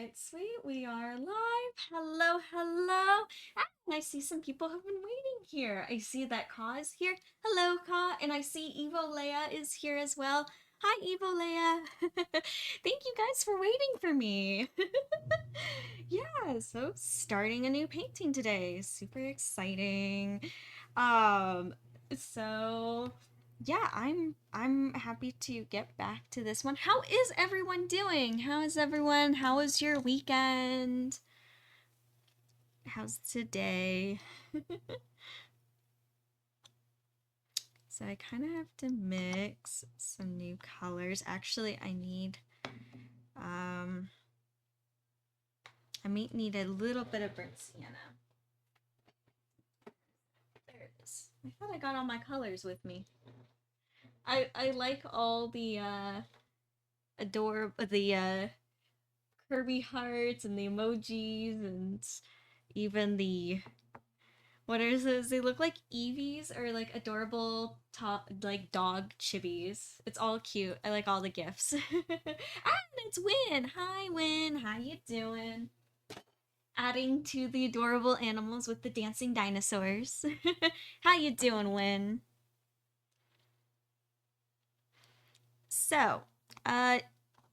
Alright, sweet. We are live. Hello, hello. I see some people have been waiting here. I see that Ka is here. Hello, Ka. And I see Evo Leia is here as well. Hi, Evo Leia. Thank you guys for waiting for me. Yeah, so starting a new painting today. Super exciting. Um, so yeah, I'm happy to get back to this one. How is everyone doing? How is everyone? How was your weekend? How's today? So I kind of have to mix some new colors. Actually, I might need a little bit of burnt sienna. There it is. I thought I got all my colors with me. I like all the Kirby hearts and the emojis and even the what are those? They look like Eevees or like adorable like dog chibis. It's all cute. I like all the gifts. It's Win. Hi Win. How you doing? Adding to the adorable animals with the dancing dinosaurs. How you doing, Win? So,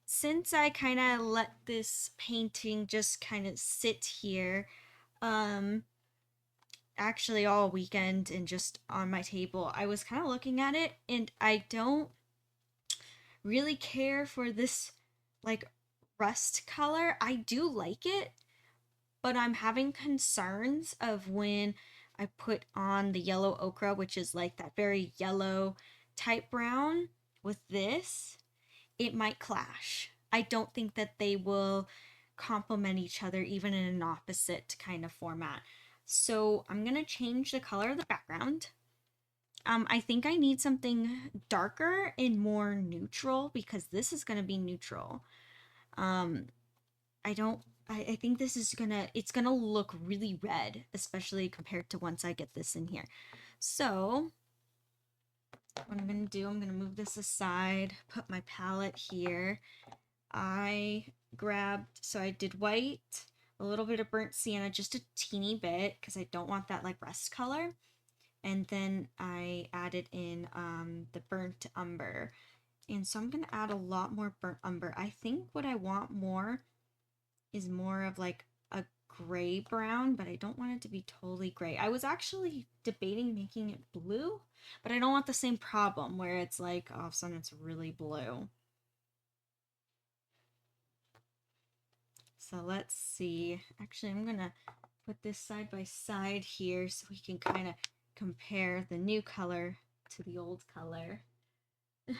since I kind of let this painting just kind of sit here, um, actually all weekend and just on my table, I was kind of looking at it and I don't really care for this like rust color. I do like it, but I'm having concerns of when I put on the yellow ochre, which is like that very yellow type brown with this, it might clash. I don't think that they will complement each other even in an opposite kind of format. So I'm going to change the color of the background. I think I need something darker and more neutral because this is going to be neutral. I don't, I think this is it's gonna look really red, especially compared to once I get this in here. So what I'm gonna do, I'm gonna move this aside, put my palette here. I did white, a little bit of burnt sienna, just a teeny bit, because I don't want that like rust color. And then I added in the burnt umber. And so I'm going to add a lot more burnt umber. I think what I want more is more of like a gray brown, but I don't want it to be totally gray. I was actually debating making it blue, but I don't want the same problem where it's like all of a sudden it's really blue. So let's see. Actually, I'm going to put this side by side here so we can kind of compare the new color to the old color. And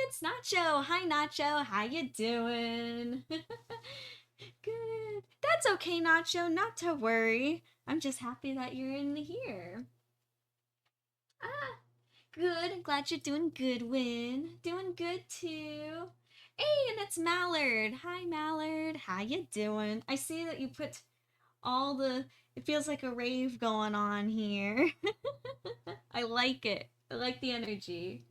it's Nacho. Hi Nacho, how you doing? Good. That's okay, Nacho, not to worry. I'm just happy that you're in here. Ah, good. I'm glad you're doing good, Win. Doing good too. Hey, and it's Mallard. Hi Mallard, how you doing? I see that you put all the it feels like a rave going on here. I like it. I like the energy.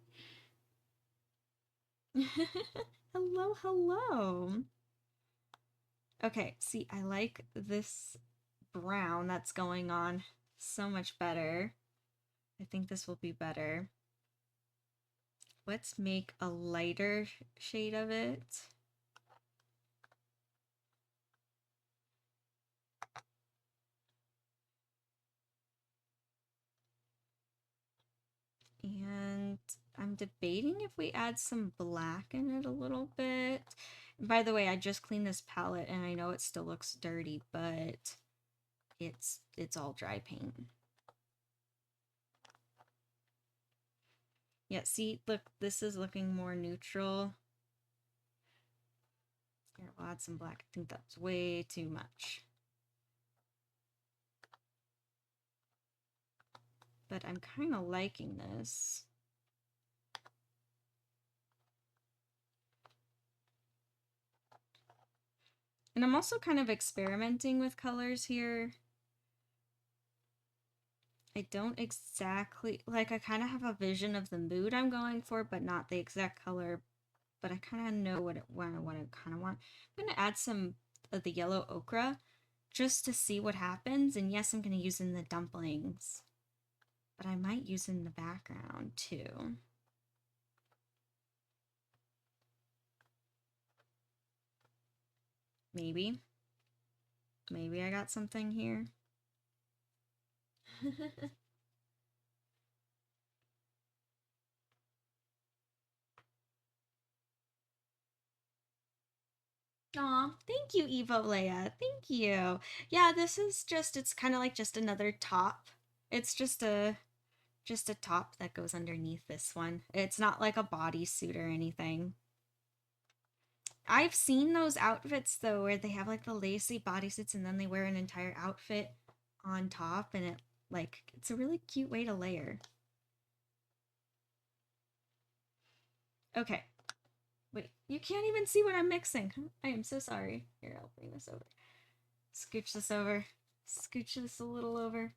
Hello, hello. Okay, see, I like this brown that's going on so much better. I think this will be better. Let's make a lighter shade of it. And I'm debating if we add some black in it a little bit. By the way, I just cleaned this palette and I know it still looks dirty, but it's all dry paint. Yeah, see, look, this is looking more neutral. Here, we'll add some black. I think that's way too much. But I'm kind of liking this. And I'm also kind of experimenting with colors here. I don't exactly, like I kind of have a vision of the mood I'm going for, but not the exact color but I kind of know what I kind of want. I'm gonna add some of the yellow ochre just to see what happens. And yes, I'm gonna use in the dumplings, but I might use in the background too. Maybe. Maybe I got something here. Aw, thank you, Evo Leia. Thank you. Yeah, this is just, it's kind of like just another top. It's just a top that goes underneath this one. It's not like a bodysuit or anything. I've seen those outfits though where they have like the lacy bodysuits and then they wear an entire outfit on top, and it's a really cute way to layer. Okay. Wait, you can't even see what I'm mixing. I am so sorry. Here, I'll bring this over. Scooch this over. Scooch this a little over.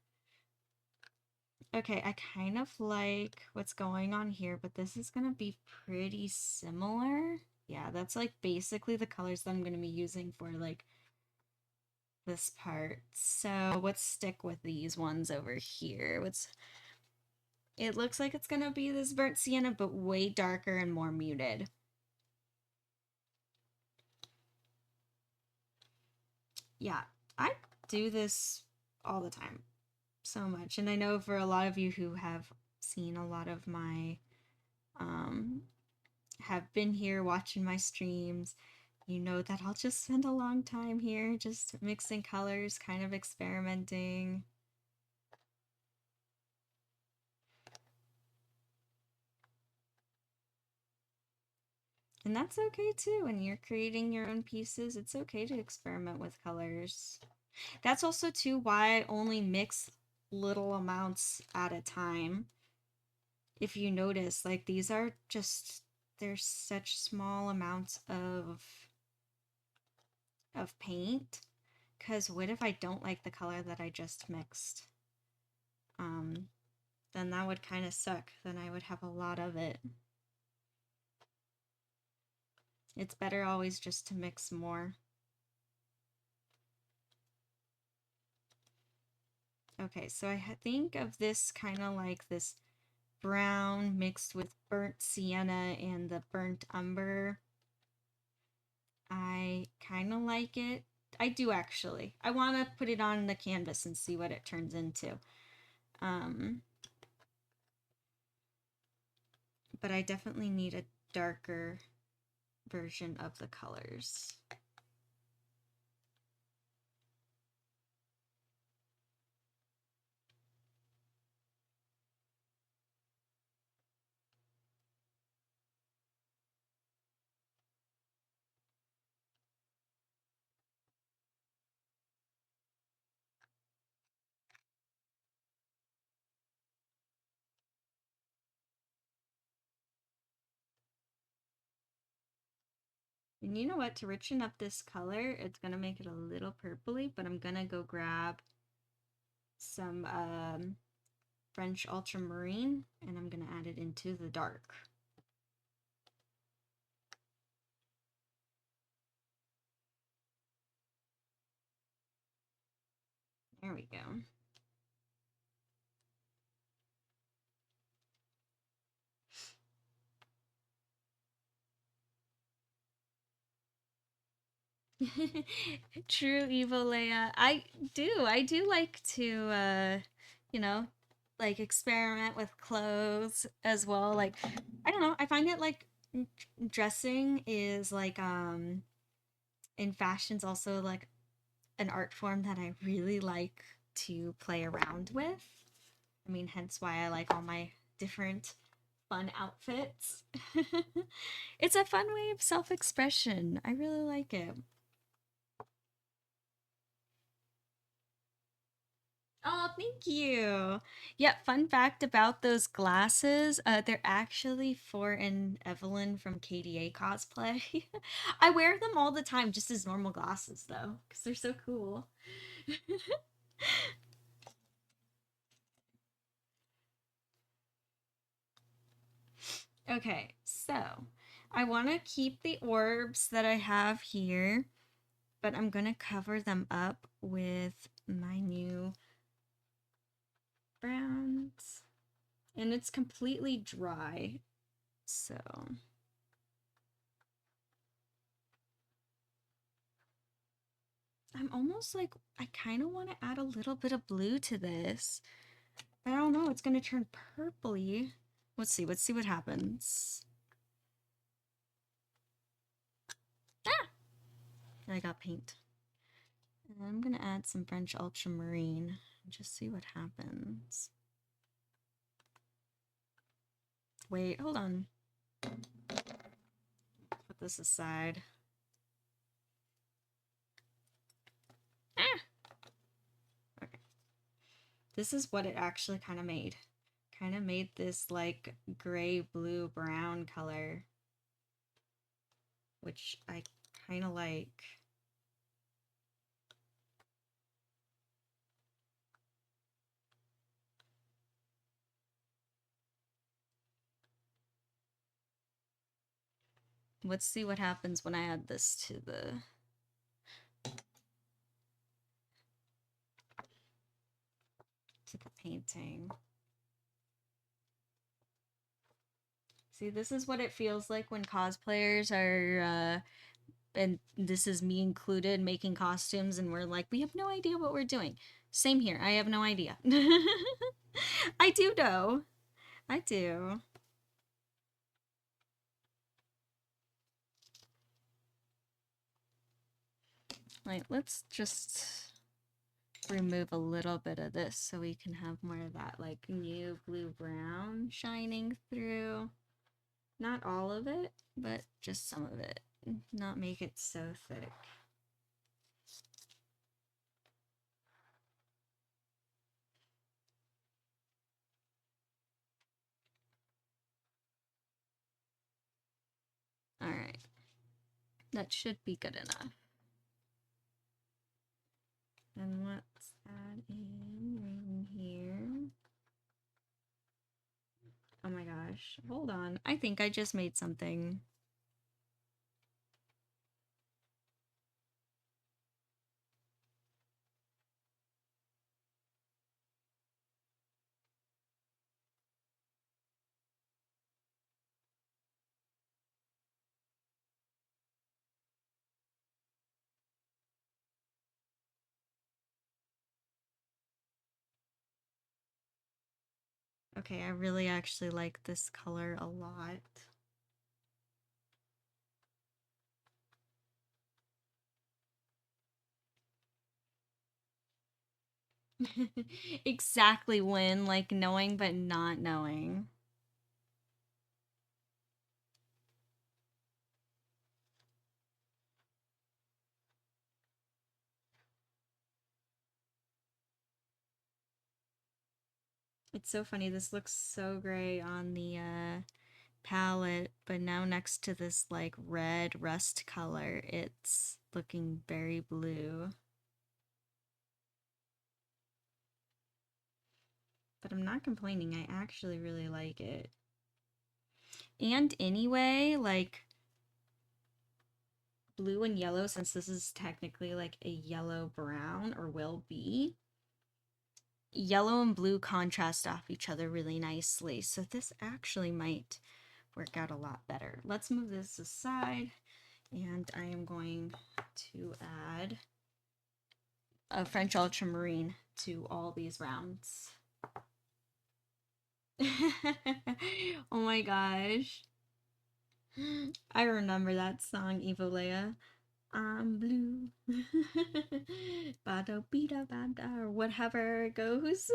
Okay, I kind of like what's going on here, but this is going to be pretty similar. Yeah, that's like basically the colors that I'm going to be using for like this part. So let's stick with these ones over here. It looks like it's going to be this burnt sienna, but way darker and more muted. Yeah, I do this all the time so much. And I know for a lot of you who have seen a lot of my, have been here watching my streams, you know that I'll just spend a long time here just mixing colors, kind of experimenting. And that's okay too. When you're creating your own pieces, it's okay to experiment with colors. That's also too why I only mix little amounts at a time. If you notice, like these are just, there's such small amounts of paint. Because what if I don't like the color that I just mixed? Then that would kind of suck. Then I would have a lot of it. It's better always just to mix more. Okay, so I think of this kind of like this brown mixed with burnt sienna and the burnt umber. I kind of like it. I do actually. I want to put it on the canvas and see what it turns into. But I definitely need a darker version of the colors. And you know what? To richen up this color, it's going to make it a little purpley, but I'm going to go grab some French ultramarine, and I'm going to add it into the dark. There we go. True, Evo Leia. I do like to, you know, like experiment with clothes as well. Like, I don't know, I find it like dressing is like, in fashion's also like an art form that I really like to play around with. I mean, hence why I like all my different fun outfits. It's a fun way of self-expression. I really like it. Oh, thank you. Yeah, fun fact about those glasses, they're actually for an Evelyn from KDA cosplay. I wear them all the time just as normal glasses though, because they're so cool. Okay, so I want to keep the orbs that I have here, but I'm going to cover them up with my new browns. And it's completely dry, so... I'm almost like, I kind of want to add a little bit of blue to this. But I don't know, it's going to turn purpley. Let's see what happens. Ah! I got paint. And I'm going to add some French ultramarine and just see what happens. Wait, hold on. Put this aside. Ah! Okay. This is what it actually kind of made. Kind of made this like gray, blue, brown color, which I kind of like. Let's see what happens when I add this to the painting. See, this is what it feels like when cosplayers are, and this is me included, making costumes, and we're like, we have no idea what we're doing. Same here. I have no idea. I do know. I do. Like, let's just remove a little bit of this so we can have more of that, like, new blue-brown shining through. Not all of it, but just some of it. Not make it so thick. Alright. That should be good enough. Then let's add in here. Oh my gosh. Hold on. I think I just made something. Okay, I really actually like this color a lot. Exactly when, like, knowing but not knowing. It's so funny, this looks so gray on the palette, but now next to this like red rust color, it's looking very blue. But I'm not complaining, I actually really like it. And anyway, like, blue and yellow, since this is technically like a yellow brown, or will be, yellow and blue contrast off each other really nicely. So this actually might work out a lot better. Let's move this aside, and I am going to add a French ultramarine to all these rounds. Oh my gosh. I remember that song, Evolea. I'm blue. Bada bida bada, or whatever it goes.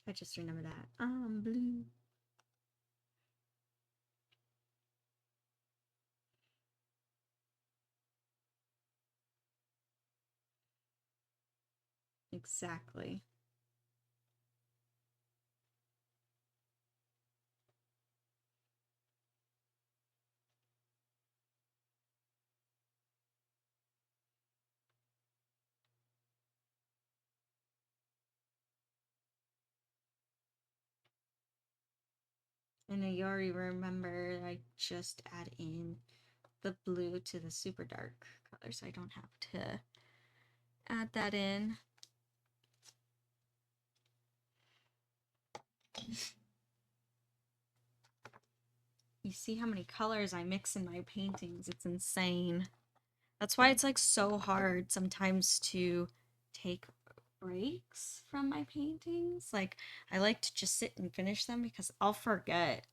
I just remember that. I'm blue. Exactly. And you already remember I just add in the blue to the super dark color, so I don't have to add that in. You see how many colors I mix in my paintings? It's insane. That's why it's like so hard sometimes to take breaks from my paintings. Like I like to just sit and finish them because I'll forget.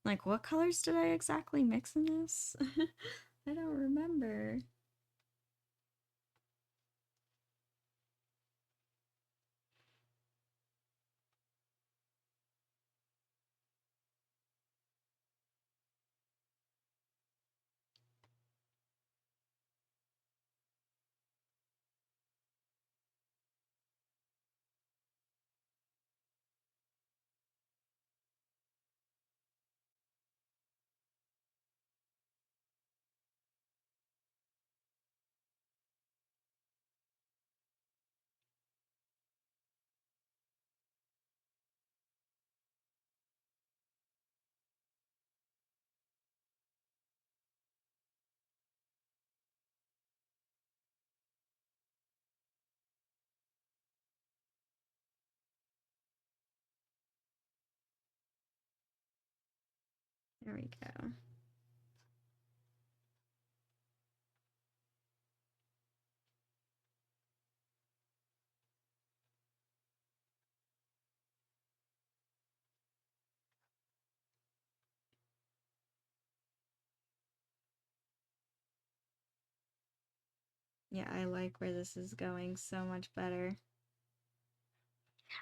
Like what colors did I exactly mix in this? I don't remember. There we go. Yeah, I like where this is going so much better.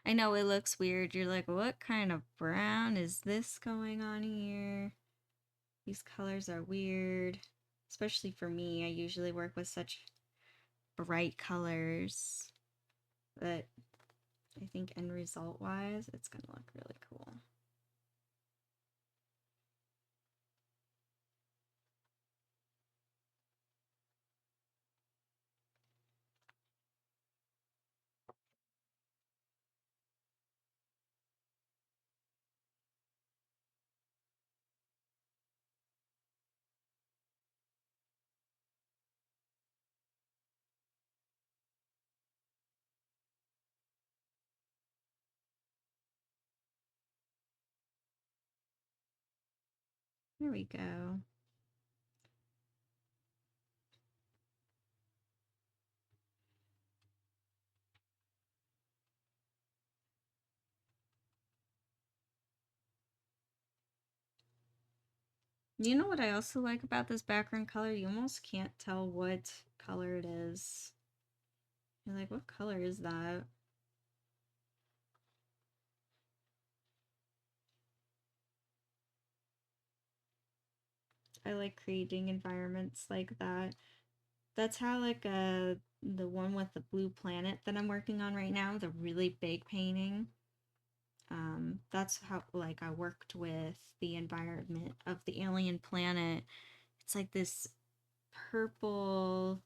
I know it looks weird. You're like, what kind of brown is this going on here? These colors are weird. Especially for me, I usually work with such bright colors. But I think end result wise, it's gonna look really cool. Here we go. You know what I also like about this background color? You almost can't tell what color it is. You're like, what color is that? I like creating environments like that. That's how like the one with the blue planet that I'm working on right now, the really big painting. That's how like I worked with the environment of the alien planet. It's like this purple,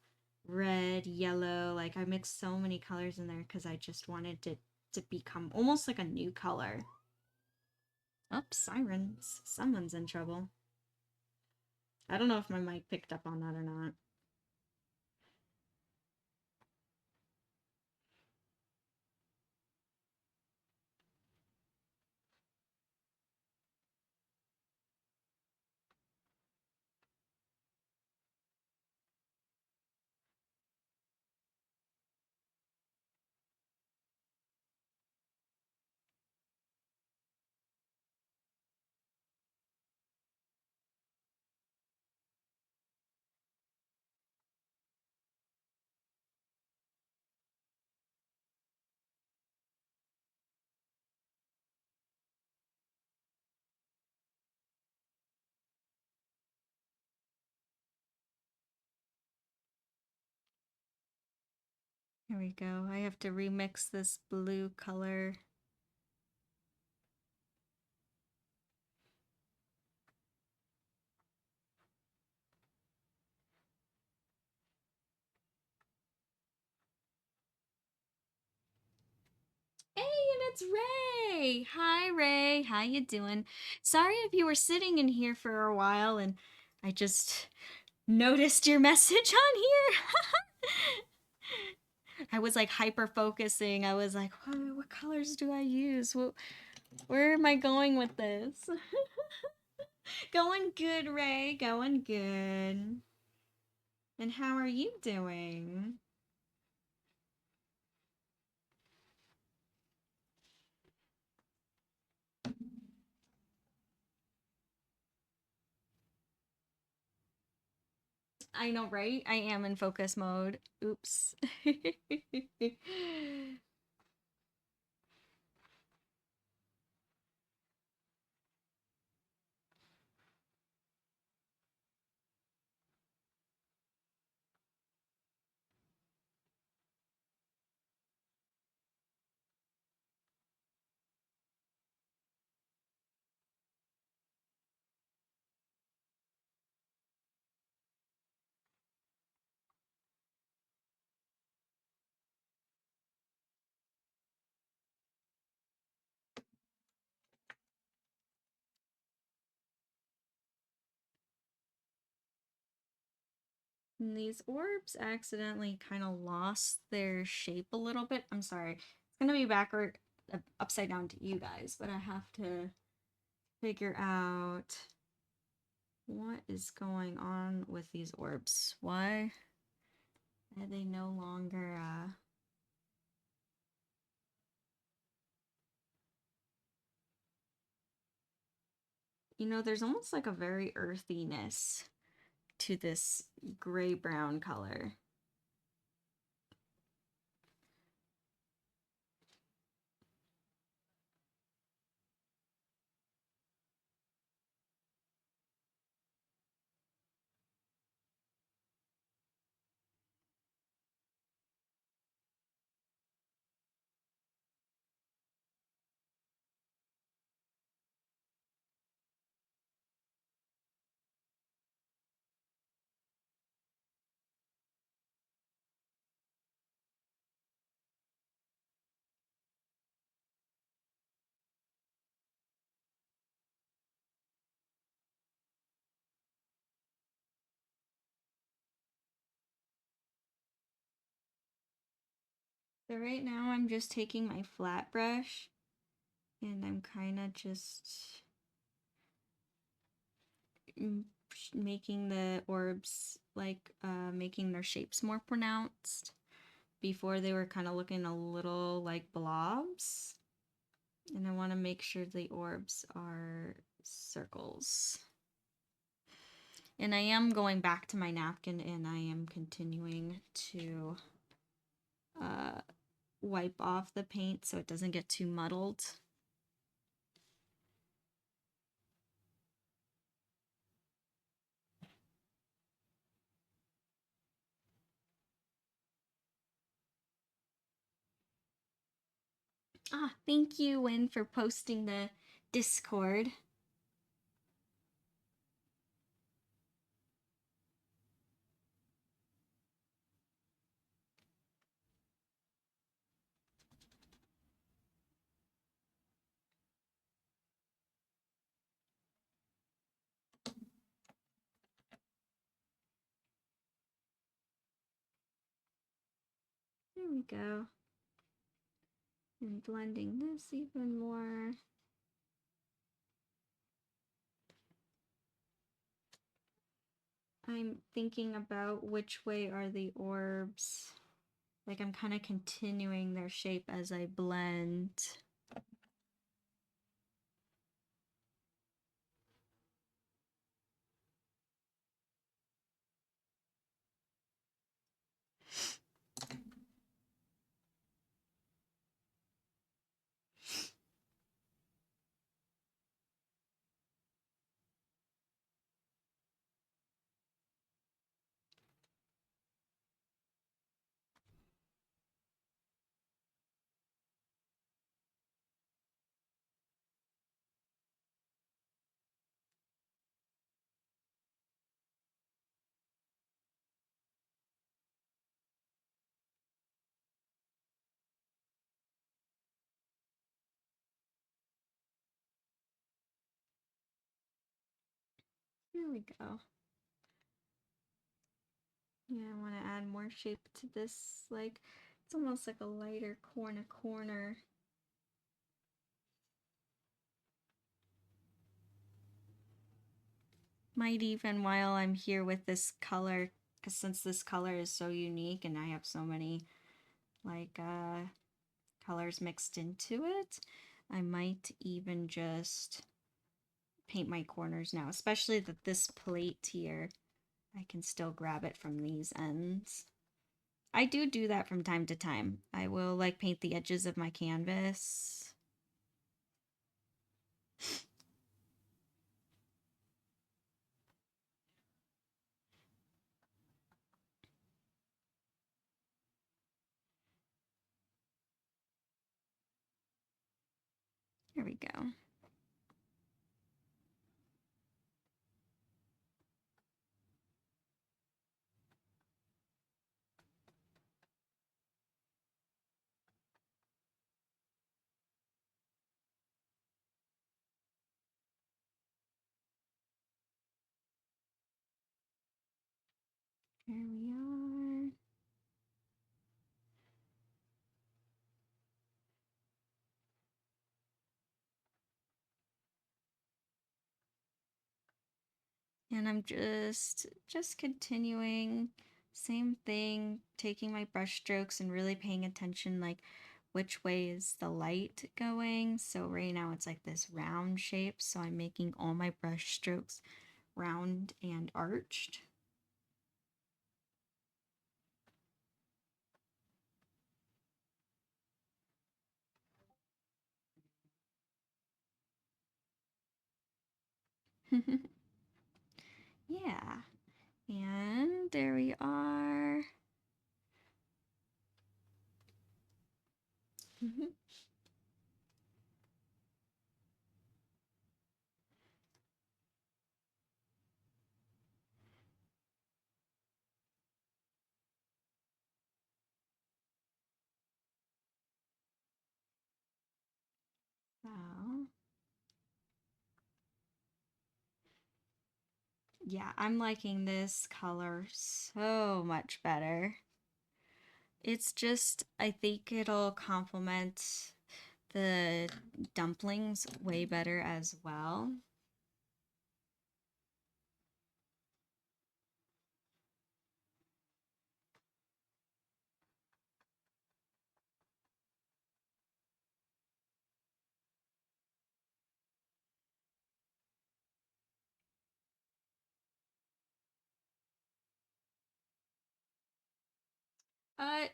red, yellow. Like I mixed so many colors in there because I just wanted to become almost like a new color. Oh, sirens. Someone's in trouble. I don't know if my mic picked up on that or not. Here we go. I have to remix this blue color. Hey, it's Ray. Hi, Ray. How you doing? Sorry if you were sitting in here for a while and I just noticed your message on here. I was like hyper focusing. I was like, what colors do I use? Where am I going with this? Going good, Ray. Going good. And how are you doing? I know, right? I am in focus mode. Oops. And these orbs accidentally kind of lost their shape a little bit. I'm sorry. It's gonna be backward, upside down to you guys, but I have to figure out what is going on with these orbs. Why are they no longer, you know, there's almost like a very earthiness to this gray-brown color. So right now I'm just taking my flat brush and I'm kind of just making the orbs like making their shapes more pronounced. Before they were kind of looking a little like blobs. And I want to make sure the orbs are circles. And I am going back to my napkin and I am continuing to wipe off the paint so it doesn't get too muddled. Ah, thank you, Win, for posting the Discord. There we go. And blending this even more. I'm thinking about which way are the orbs. Like I'm kind of continuing their shape as I blend. There we go. Yeah, I want to add more shape to this, like, it's almost like a lighter corner. Might even, while I'm here with this color, because since this color is so unique and I have so many, like, colors mixed into it, I might even just paint my corners now, especially that this plate here, I can still grab it from these ends. I do that from time to time. I will like paint the edges of my canvas. There we go. There we are. And I'm just continuing, same thing, taking my brush strokes and really paying attention, like which way is the light going. So right now it's like this round shape, so I'm making all my brush strokes round and arched. Yeah, and there we are. So, yeah, I'm liking this color so much better. It's just, I think it'll complement the dumplings way better as well.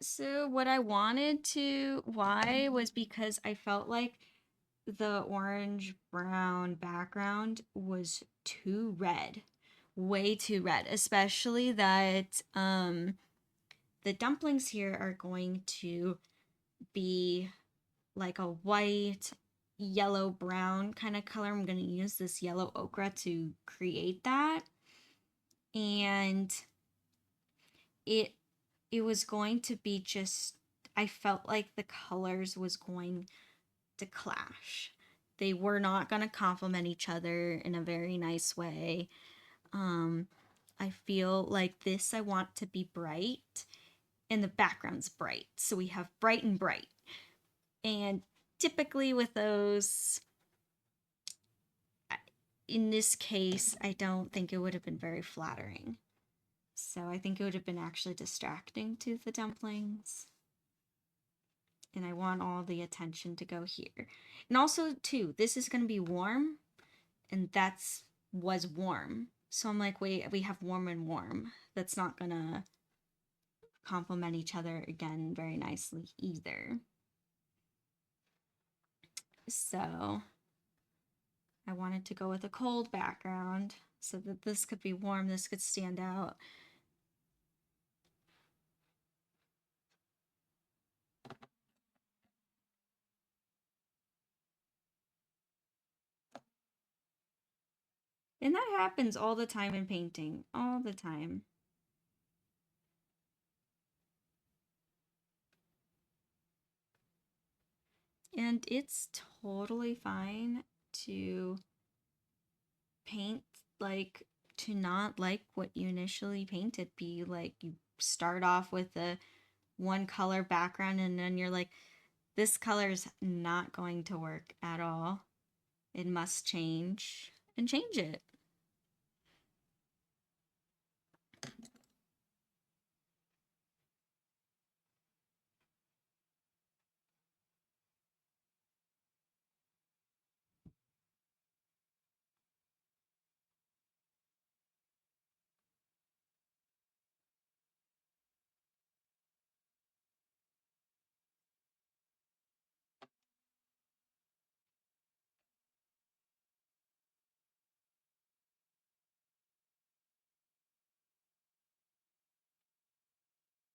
So what I wanted to, why was because I felt like the orange brown background was too red, way too red, especially that the dumplings here are going to be like a white, yellow brown kind of color. I'm going to use this yellow ochre to create that. And it it was going to be just, I felt like the colors was going to clash. They were not going to complement each other in a very nice way. I feel like this I want to be bright and the background's bright. So we have bright and bright. And typically with those, in this case, I don't think it would have been very flattering. So I think it would have been actually distracting to the dumplings. And I want all the attention to go here. And also, too, this is going to be warm, and that's was warm. So I'm like, wait, we have warm and warm. That's not going to complement each other again very nicely either. So I wanted to go with a cold background so that this could be warm, this could stand out. And that happens all the time in painting, all the time. And it's totally fine to paint like to not like what you initially painted. Be like, you start off with a one color background and then you're like, this color is not going to work at all. It must change, and change it.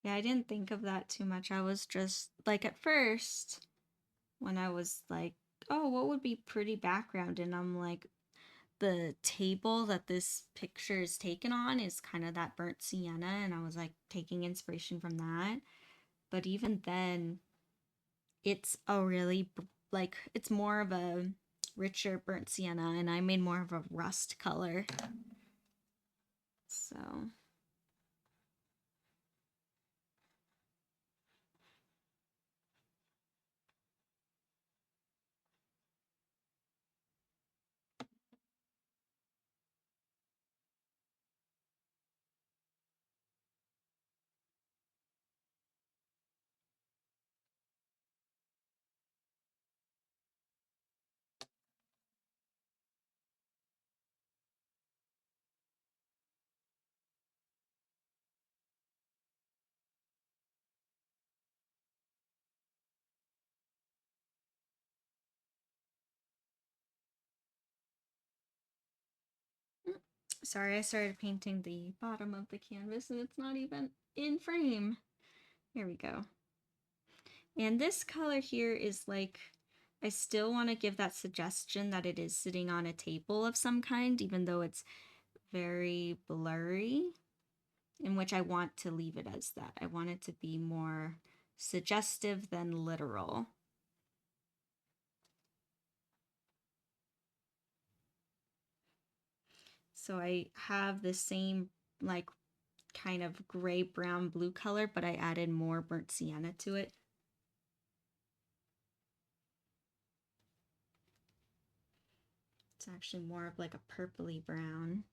Yeah, I didn't think of that too much. I was just like, at first, when I was like, oh, what would be pretty background? And I'm like, the table that this picture is taken on is kind of that burnt sienna. And I was like taking inspiration from that. But even then, it's a really, like, it's more of a richer burnt sienna. And I made more of a rust color. So. Sorry, I started painting the bottom of the canvas and it's not even in frame. Here we go. And this color here is like, I still want to give that suggestion that it is sitting on a table of some kind, even though it's very blurry, in which I want to leave it as that. I want it to be more suggestive than literal. So I have the same like kind of gray, brown, blue color, but I added more burnt sienna to it. It's actually more of like a purpley brown.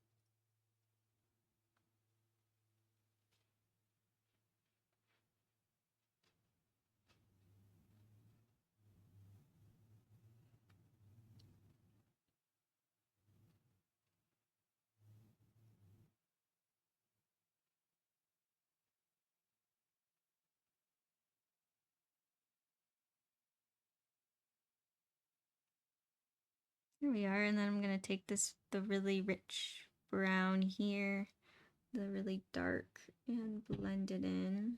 Here we are, and then I'm gonna take the really rich brown here, the really dark, and blend it in.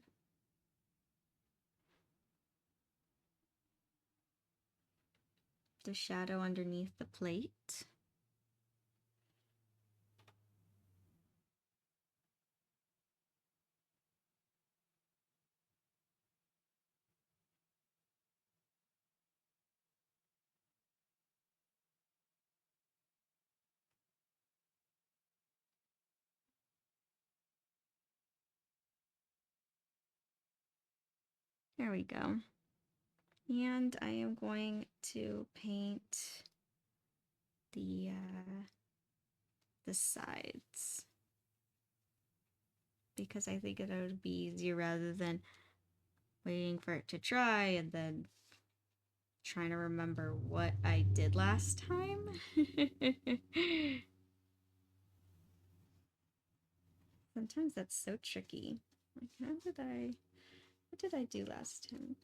The shadow underneath the plate. There we go. And I am going to paint the sides, because I think it would be easier rather than waiting for it to dry and then trying to remember what I did last time. Sometimes that's so tricky. Like, what did I do last time?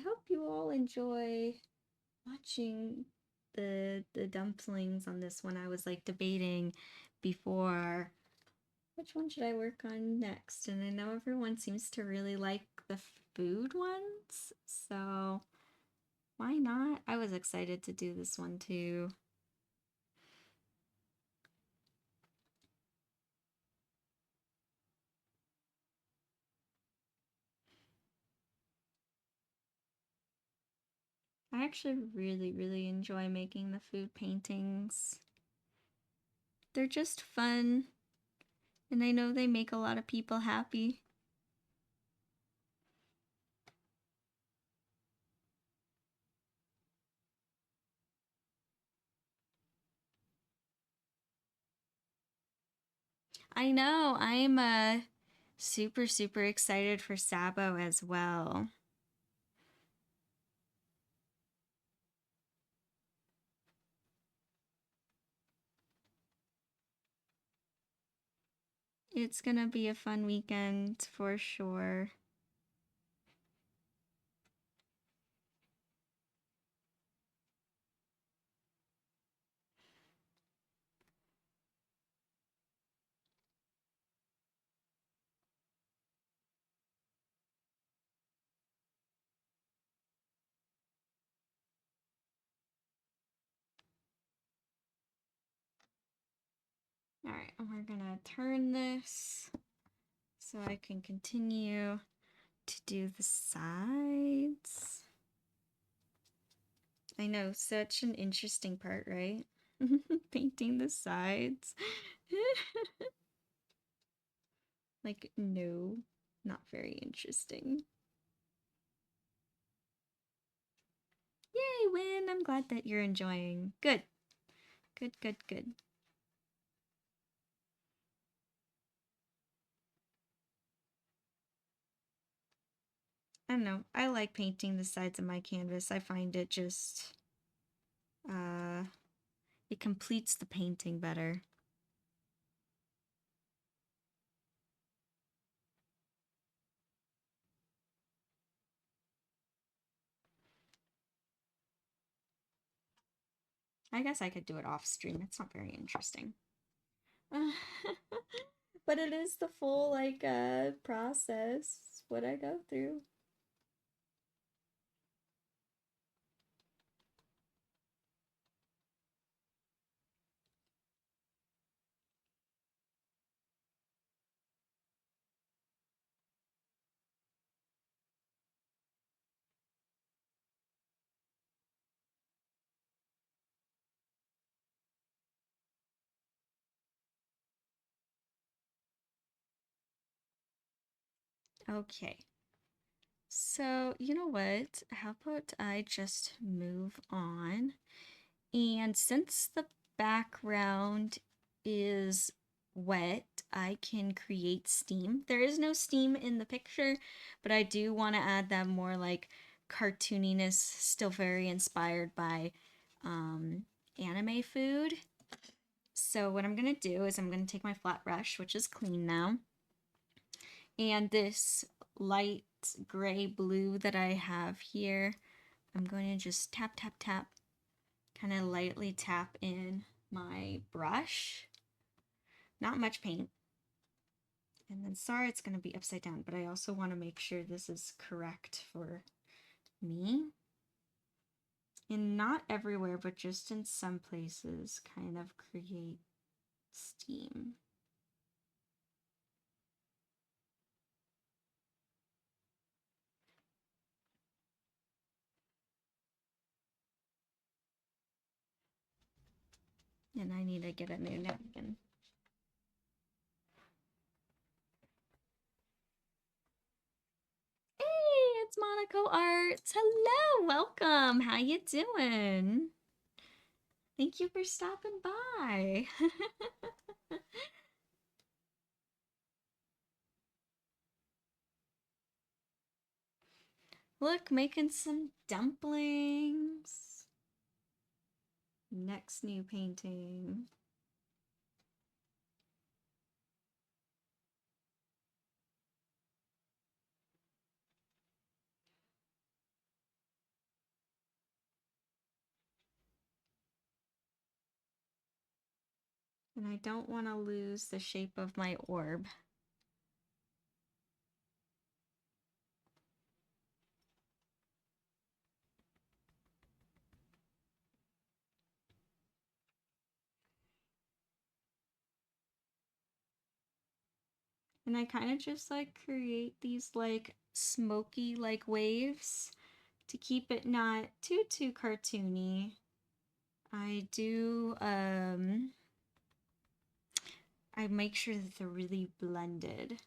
hope you all enjoy watching the dumplings on this one. I was like debating before which one should I work on next, and I know everyone seems to really like the food ones, so why not? I was excited to do this one too. I actually really enjoy making the food paintings. They're just fun, and I know they make a lot of people happy. I know, I'm super excited for Sabo as well. It's gonna be a fun weekend for sure. All right, and we're gonna turn this so I can continue to do the sides. I know, such an interesting part, right? Painting the sides. Like, no, not very interesting. Yay, Win! I'm glad that you're enjoying. Good. Good. I don't know. I like painting the sides of my canvas. I find it just, it completes the painting better. I guess I could do it off stream. It's not very interesting. But it is the full, like, process, what I go through. Okay. So, you know what? How about I just move on? And since the background is wet, I can create steam. There is no steam in the picture, but I do want to add that more like cartooniness, still very inspired by anime food. So what I'm going to do is I'm going to take my flat brush, which is clean now, and this light gray blue that I have here, I'm going to just tap, kind of lightly tap in my brush. Not much paint. And then, sorry, it's going to be upside down, but I also want to make sure this is correct for me. And not everywhere, but just in some places, kind of create steam. And I need to get a new napkin. Hey, it's Monaco Arts. Hello, welcome. How you doing? Thank you for stopping by. Look, making some dumplings. Next new painting. And I don't want to lose the shape of my orb. And I kind of just like create these like smoky like waves to keep it not too cartoony. I do I make sure that they're really blended.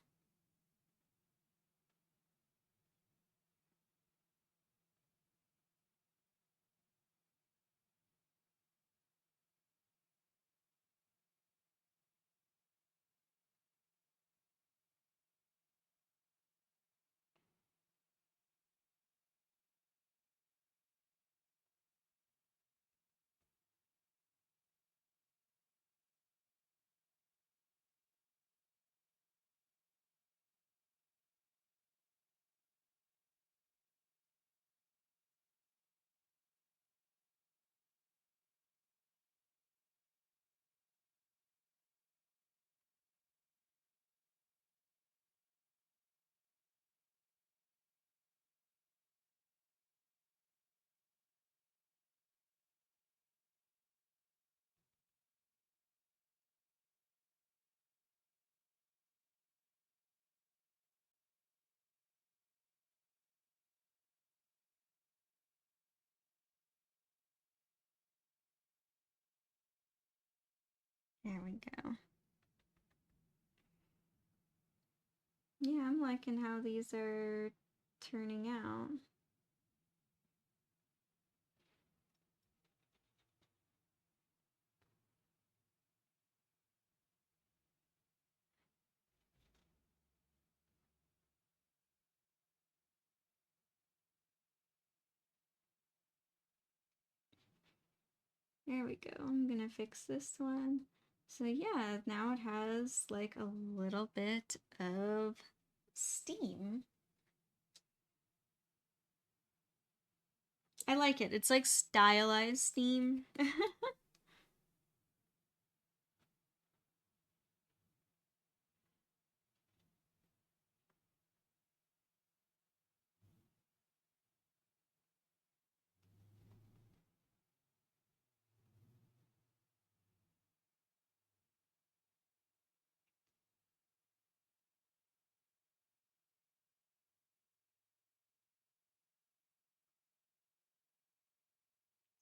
There we go. Yeah, I'm liking how these are turning out. There we go. I'm gonna fix this one. So yeah, now it has like a little bit of steam. I like it. It's like stylized steam.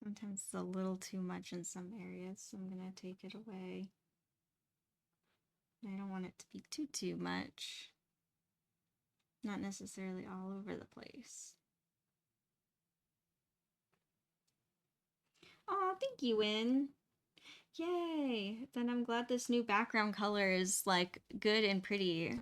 Sometimes it's a little too much in some areas, so I'm gonna take it away. I don't want it to be too much. Not necessarily all over the place. Oh, thank you, Win. Yay! Then I'm glad this new background color is like good and pretty.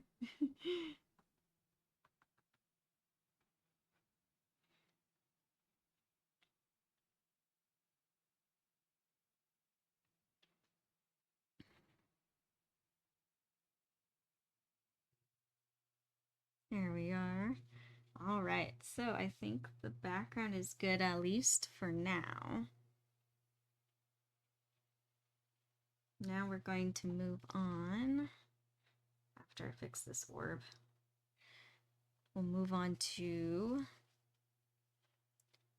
There we are. All right, so I think the background is good at least for now. Now we're going to move on. After I fix this orb, we'll move on to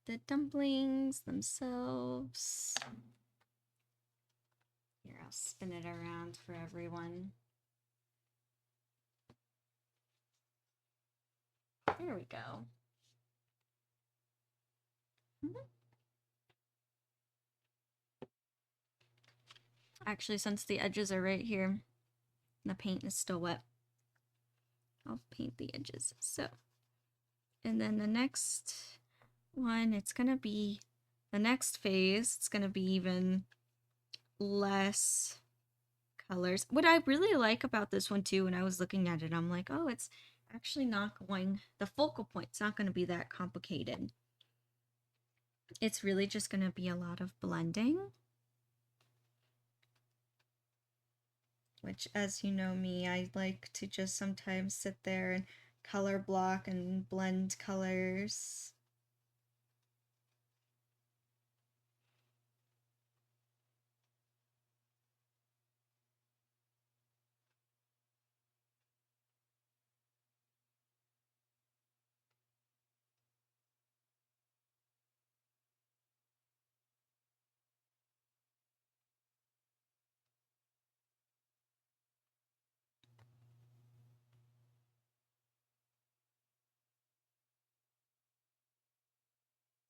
the dumplings themselves. Here, I'll spin it around for everyone. There we go. Actually, since the edges are right here, the paint is still wet, I'll paint the edges. So, and then the next one, it's gonna be the next phase. It's gonna be even less colors. What I really like about this one too, when I was looking at it, I'm like, oh, it's actually not going, the focal point's not going to be that complicated. It's really just going to be a lot of blending, which, as you know me, I like to just sometimes sit there and color block and blend colors.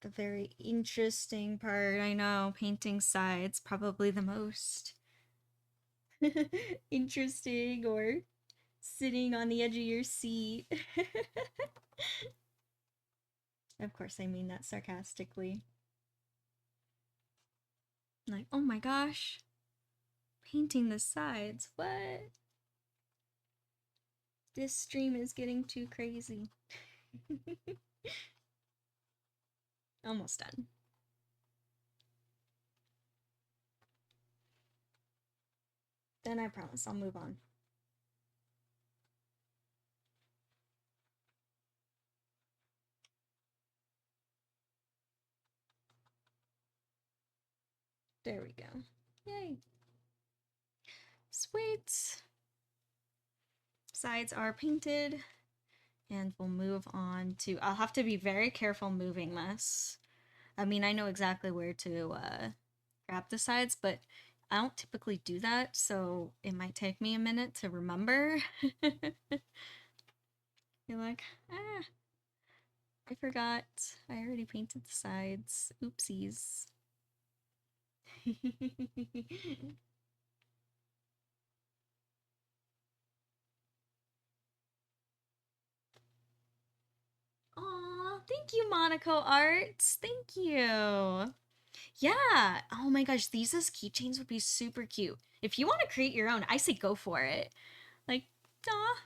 the very interesting part. I know, painting sides, probably the most interesting, or sitting on the edge of your seat. Of course, I mean that sarcastically. Like, oh my gosh, painting the sides, what? This stream is getting too crazy. Almost done. Then I promise I'll move on. There we go. Yay. Sweet. Sides are painted. And we'll move on to... I'll have to be very careful moving this. I mean, I know exactly where to grab the sides, but I don't typically do that, so it might take me a minute to remember. You're like, I forgot. I already painted the sides. Oopsies. Aw, thank you, Monaco Arts. Thank you. Yeah. Oh my gosh, these as keychains would be super cute. If you want to create your own, I say go for it. Like, aw.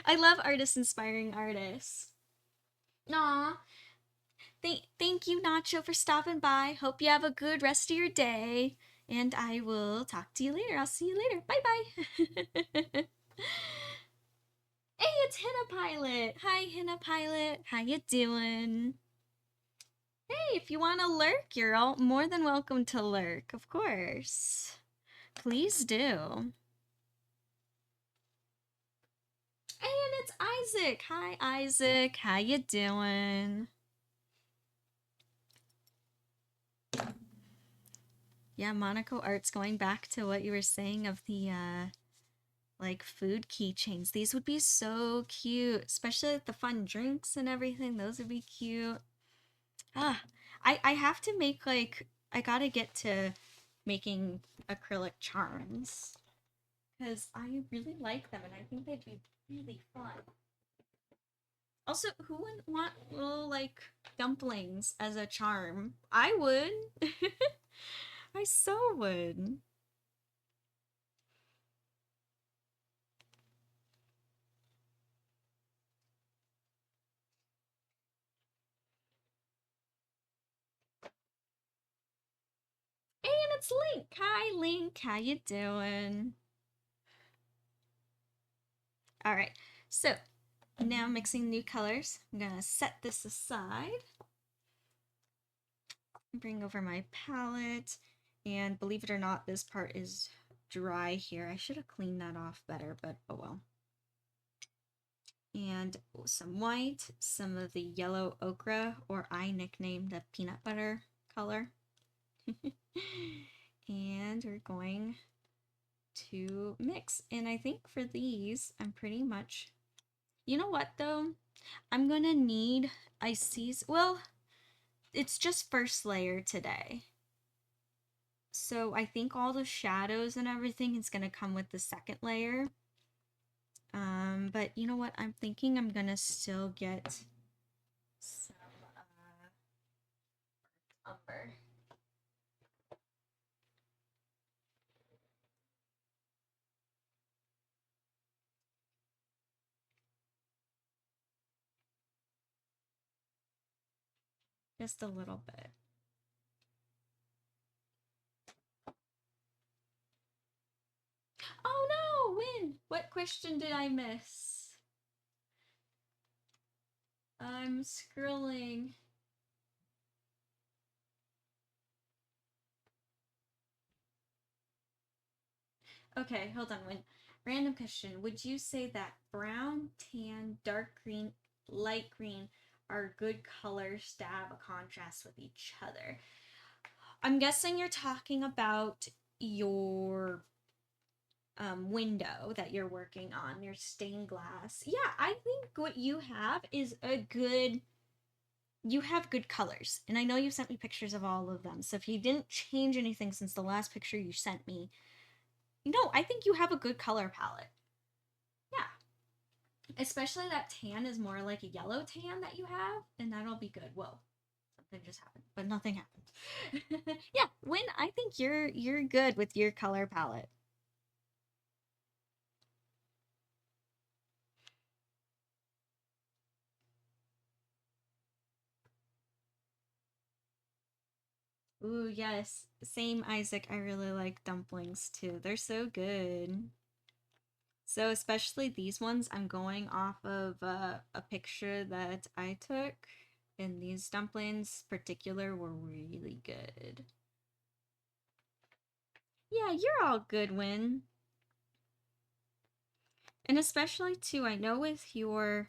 I love artists inspiring artists. Aw. Thank you, Nacho, for stopping by. Hope you have a good rest of your day. And I will talk to you later. I'll see you later. Bye-bye. Hey, it's Henna Pilot. Hi, Henna Pilot. How you doing? Hey, if you want to lurk, you're all more than welcome to lurk, of course. Please do. And it's Isaac. Hi, Isaac. How you doing? Yeah, Monaco Arts, going back to what you were saying of the, like, food keychains. These would be so cute, especially like the fun drinks and everything. Those would be cute. Ah, I have to make, like, I gotta get to making acrylic charms. Because I really like them, and I think they'd be really fun. Also, who wouldn't want little, like, dumplings as a charm? I would. I so would. And it's Link. Hi, Link. How you doing? All right. So now mixing new colors. I'm gonna set this aside. Bring over my palette. And believe it or not, this part is dry here. I should have cleaned that off better, but oh well. And some white, some of the yellow ochre, or I nicknamed the peanut butter color. And we're going to mix. And I think for these, I'm pretty much... You know what, though? I'm gonna need... I see... Well, it's just first layer today. So I think all the shadows and everything is gonna come with the second layer. But you know what? I'm thinking I'm gonna still get some umber. Just a little bit. Oh no! Win! What question did I miss? I'm scrolling. Okay, hold on. Random question. Would you say that brown, tan, dark green, light green are good colors to have a contrast with each other? I'm guessing you're talking about your window that you're working on, your stained glass. Yeah, I think what you have is a good you have good colors. And I know you sent me pictures of all of them. So if you didn't change anything since the last picture you sent me, no, I think you have a good color palette. Yeah. Especially that tan is more like a yellow tan that you have, and that'll be good. Whoa. Something just happened, but nothing happened. Yeah, Win, I think you're good with your color palette. Ooh, yes. Same, Isaac. I really like dumplings too. They're so good. So especially these ones, I'm going off of a picture that I took, and these dumplings particular were really good. Yeah, you're all good, Win. And especially too, I know with your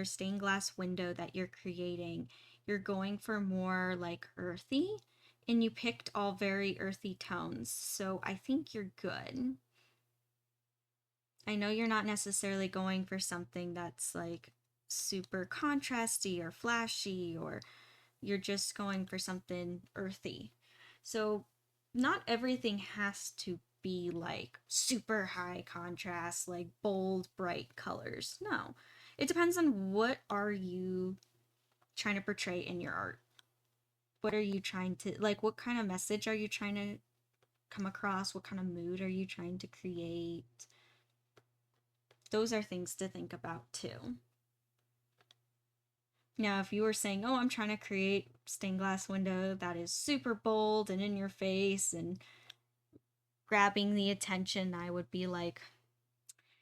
stained glass window that you're creating, you're going for more like earthy, and you picked all very earthy tones. So I think you're good. I know you're not necessarily going for something that's like super contrasty or flashy, or you're just going for something earthy. So not everything has to be like super high contrast, like bold, bright colors. No. It depends on what are you trying to portray in your art. What are you trying to like, what kind of message are you trying to come across? What kind of mood are you trying to create? Those are things to think about too. Now, if you were saying, "Oh, I'm trying to create stained glass window that is super bold and in your face and grabbing the attention," I would be like,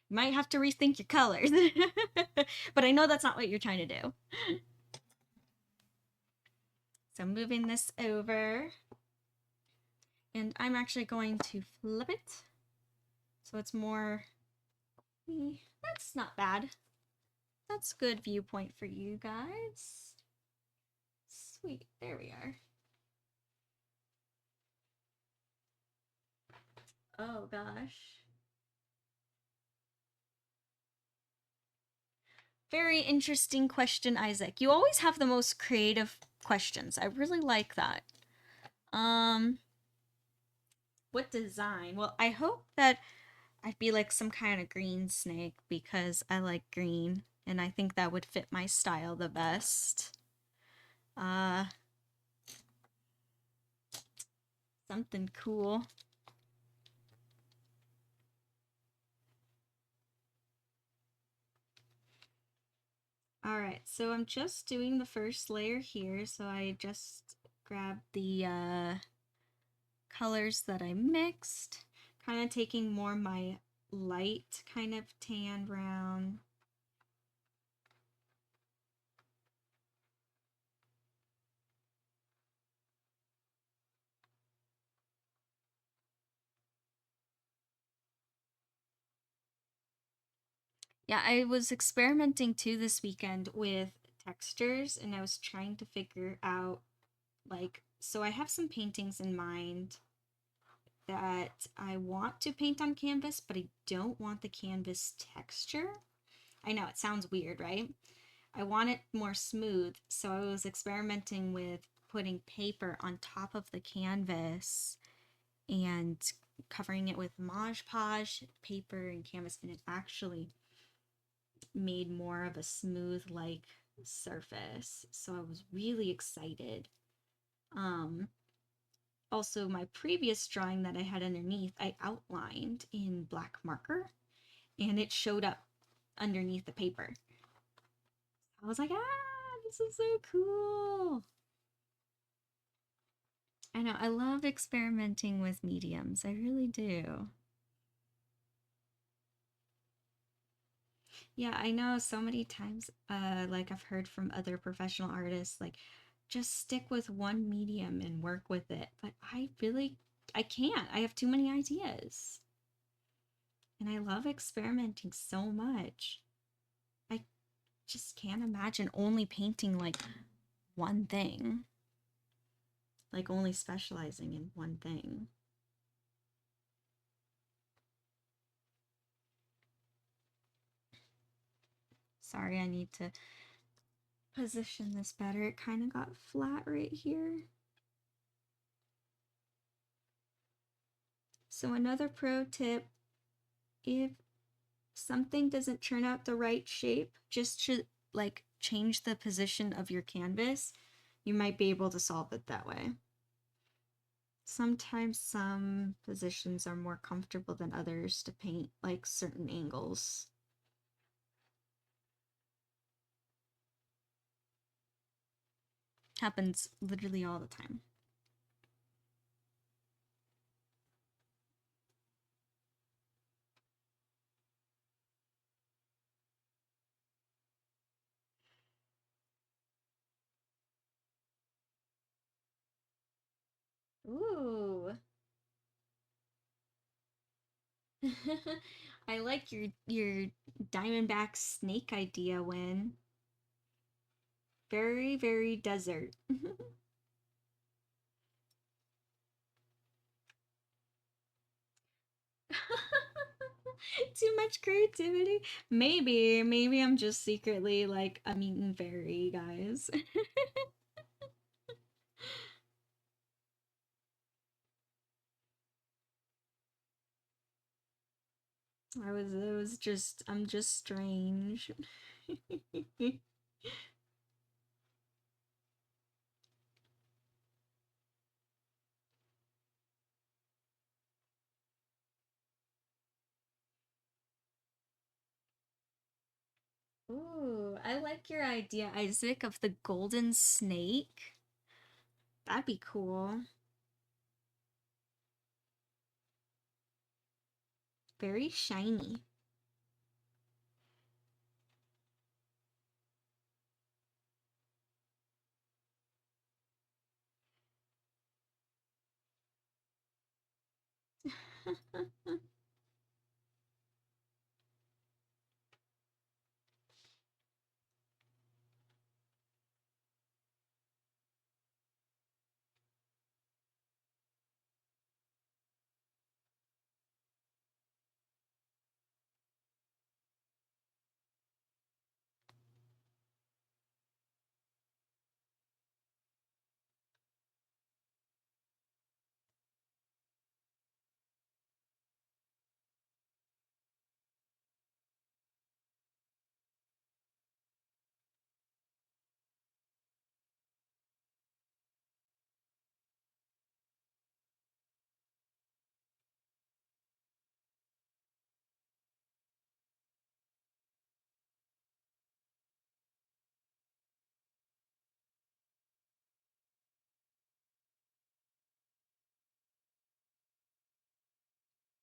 "You might have to rethink your colors." But I know that's not what you're trying to do. So I'm moving this over, and I'm actually going to flip it so it's more. That's not bad. That's good viewpoint for you guys. Sweet, there we are. Oh gosh. Very interesting question, Isaac. You always have the most creative questions. I really like that. Um, what design? Well, I hope that I'd be like some kind of green snake because I like green and I think that would fit my style the best. Uh, something cool. All right, so I'm just doing the first layer here. So I just grabbed the colors that I mixed, kind of taking more my light kind of tan brown. Yeah, I was experimenting too this weekend with textures and I was trying to figure out like, so I have some paintings in mind that I want to paint on canvas, but I don't want the canvas texture. I know it sounds weird, right? I want it more smooth, so I was experimenting with putting paper on top of the canvas and covering it with Mod Podge paper and canvas, and it actually made more of a smooth like surface. So I was really excited. Um, Also, my previous drawing that I had underneath, I outlined in black marker and it showed up underneath the paper. I was like, ah, this is so cool. I know, I love experimenting with mediums. I really do. Yeah, I know so many times, like I've heard from other professional artists, like just stick with one medium and work with it. But I can't. I have too many ideas. And I love experimenting so much. I just can't imagine only painting like one thing, like only specializing in one thing. Sorry, I need to position this better. It kind of got flat right here. So another pro tip, if something doesn't turn out the right shape, just to like change the position of your canvas, you might be able to solve it that way. Sometimes some positions are more comfortable than others to paint, like certain angles. Happens literally all the time. Ooh. I like your Diamondback snake idea, Win. Very, very desert. Too much creativity? Maybe I'm just secretly like a mutant fairy, guys. I'm just strange. Ooh, I like your idea, Isaac, of the golden snake. That'd be cool. Very shiny.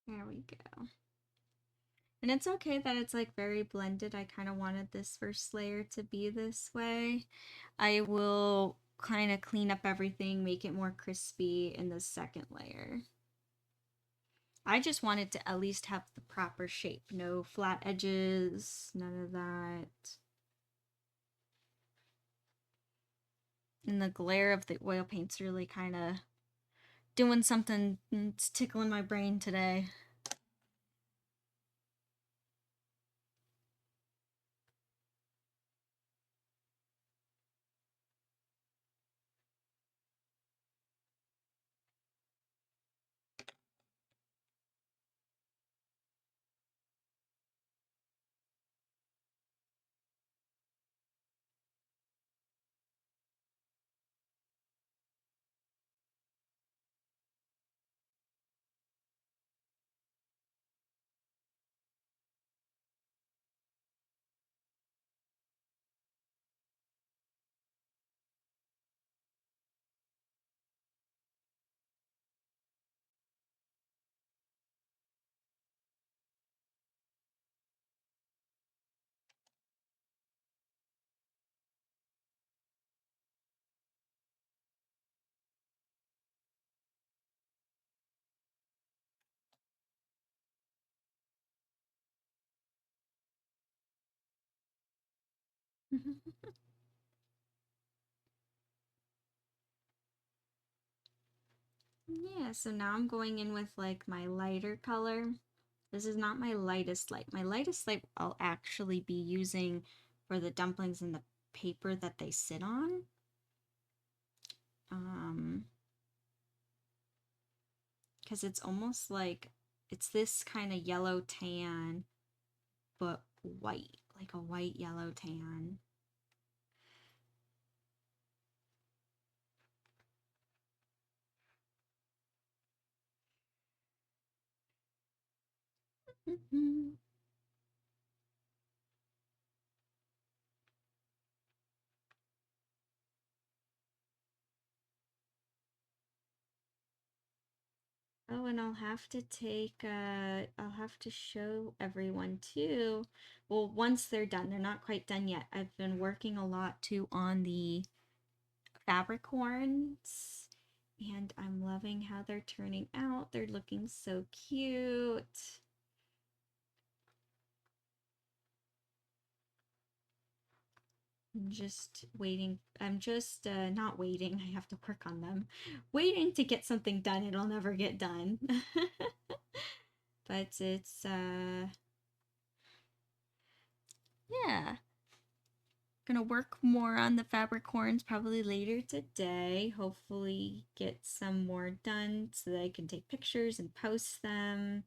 There we go. And it's okay that it's like very blended. I kind of wanted this first layer to be this way. I will kind of clean up everything, make it more crispy in the second layer. I just wanted to at least have the proper shape. No flat edges, none of that. And the glare of the oil paint's really kind of doing something. It's tickling my brain today. Yeah, so now I'm going in with like my lighter color. This is not my lightest light. My lightest light I'll actually be using for the dumplings in the paper that they sit on. Because it's almost like it's this kind of yellow tan, but white, like a white yellow tan. Oh, and I'll have to I'll have to show everyone too. Well, once they're done, they're not quite done yet. I've been working a lot too on the fabric horns, and I'm loving how they're turning out. They're looking so cute. I'm just waiting. I'm just not waiting. I have to work on them. Waiting to get something done. It'll never get done. But it's yeah. Gonna work more on the fabric horns probably later today. Hopefully get some more done so that I can take pictures and post them.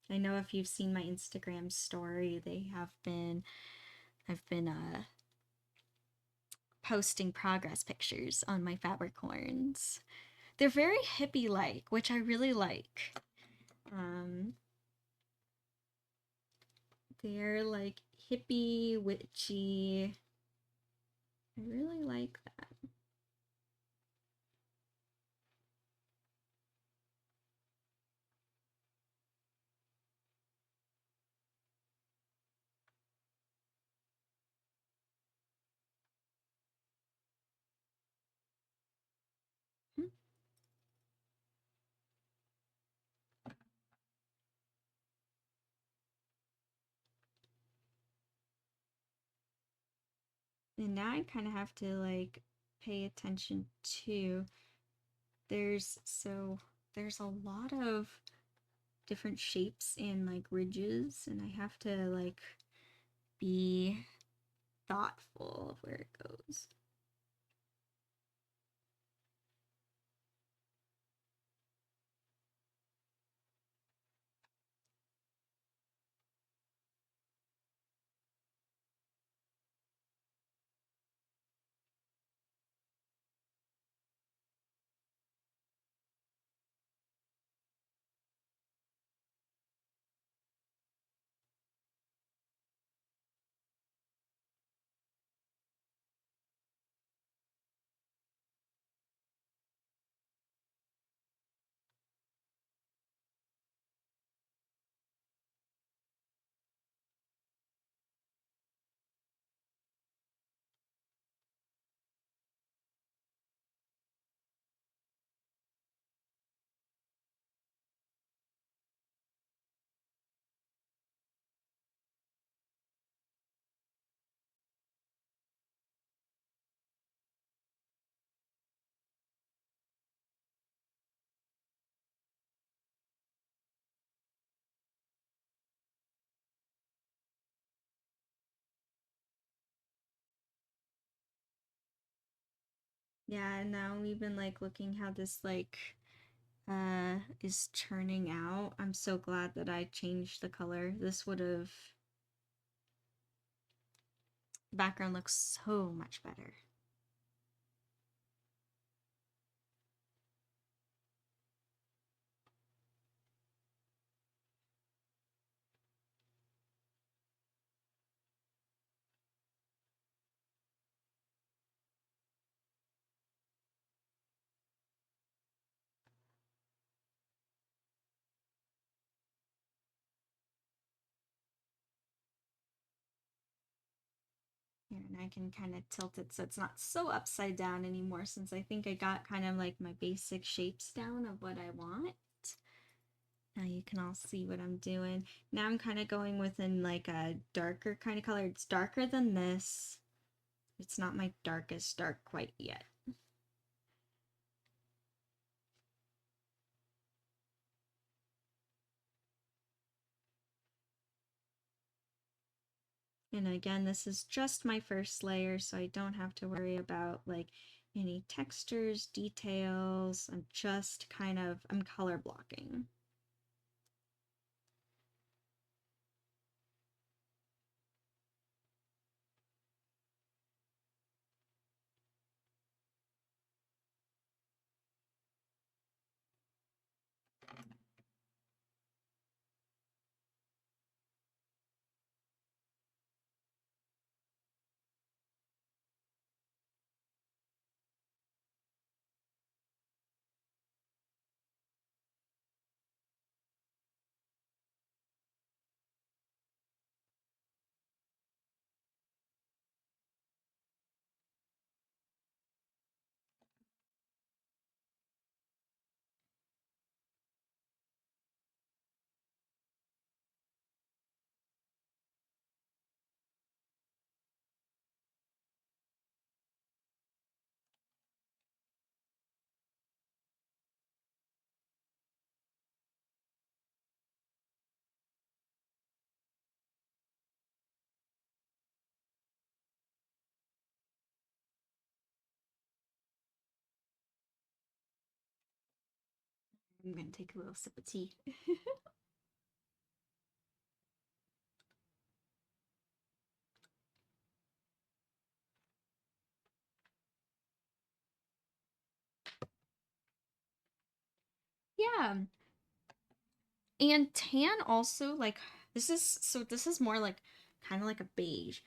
I know if you've seen my Instagram story, I've been posting progress pictures on my fabric horns. They're very hippie-like, which I really like. They're like hippie, witchy. I really like that. And now I kind of have to like pay attention to there's a lot of different shapes and like ridges, and I have to like be thoughtful of where it goes. Yeah, and now even like looking how this like is turning out. I'm so glad that I changed the color. This would have the background looks so much better. Here, and I can kind of tilt it so it's not so upside down anymore, since I think I got kind of like my basic shapes down of what I want. Now you can all see what I'm doing. Now I'm kind of going within like a darker kind of color. It's darker than this. It's not my darkest dark quite yet. And again, this is just my first layer, so I don't have to worry about like any textures, details. I'm color blocking. I'm gonna take a little sip of tea. Yeah. And tan also, like, this is more like kind of like a beige.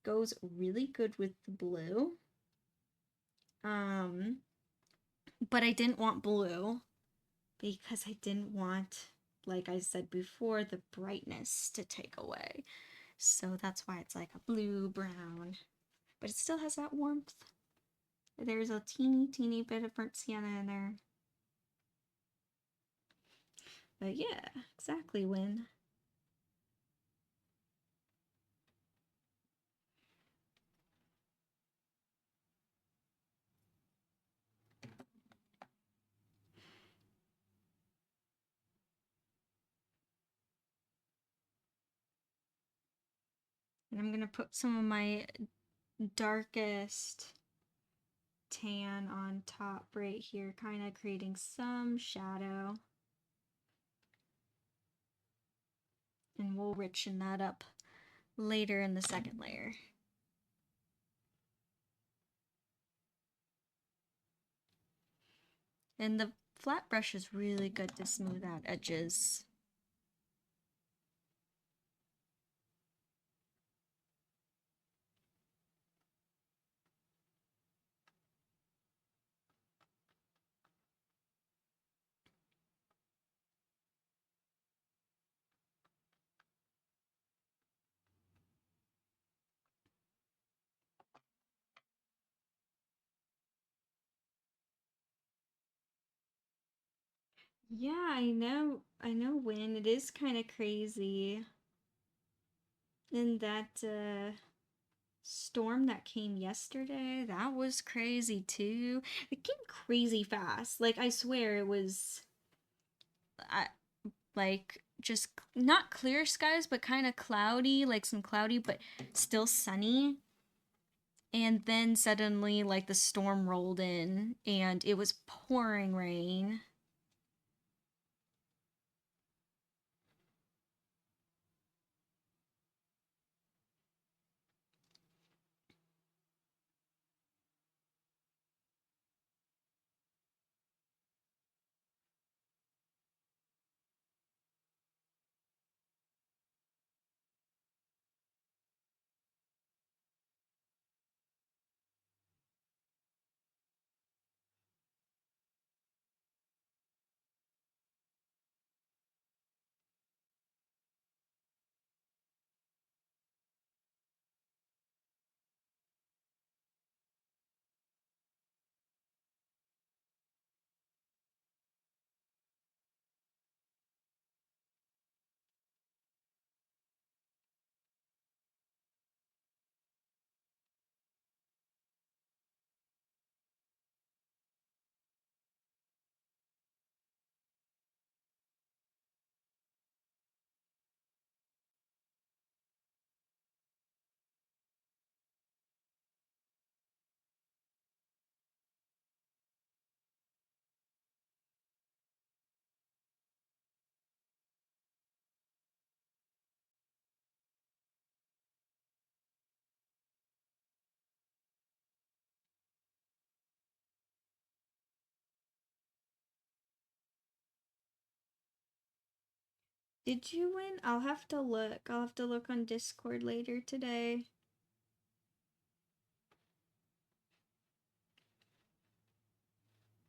Goes really good with the blue. Um, but I didn't want blue because I didn't want, like I said before, the brightness to take away. So that's why it's like a blue brown, but it still has that warmth. There's a teeny bit of burnt sienna in there. But yeah, exactly, Win. And I'm gonna put some of my darkest tan on top right here, kind of creating some shadow. And we'll richen that up later in the second layer. And the flat brush is really good to smooth out edges. Yeah, I know, Win. It is kind of crazy. And that storm that came yesterday, that was crazy too. It came crazy fast. Like, I swear it was, I, like, just not clear skies, but kind of cloudy, like some cloudy, but still sunny. And then suddenly, like, the storm rolled in and it was pouring rain. Did you win? I'll have to look. I'll have to look on Discord later today.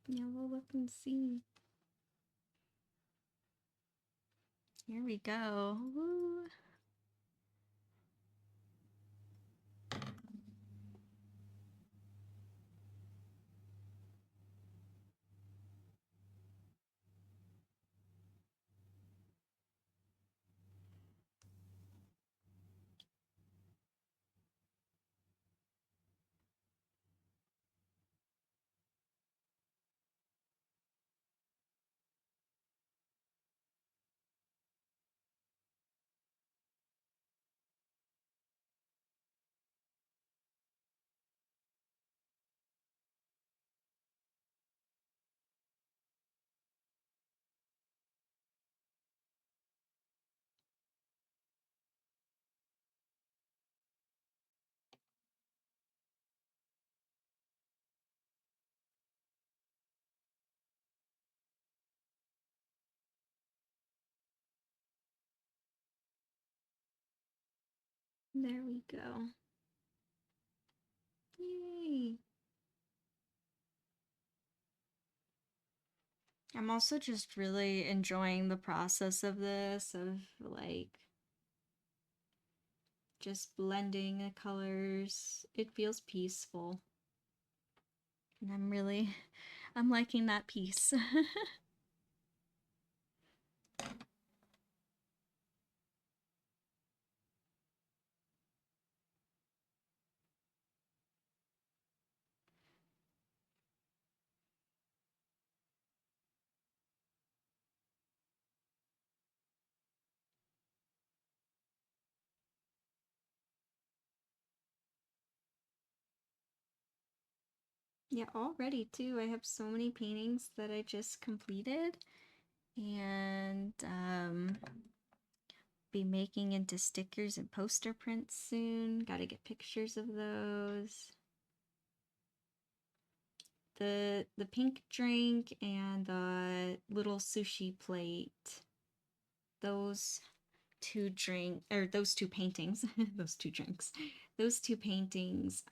Yeah, we'll look and see. Here we go. Woo. There we go. Yay. I'm also just really enjoying the process of this, of like just blending the colors. It feels peaceful. And I'm liking that piece. Yeah, already too. I have so many paintings that I just completed and be making into stickers and poster prints soon. Gotta get pictures of those. The pink drink and the little sushi plate. Those those two paintings, those two drinks. Those two paintings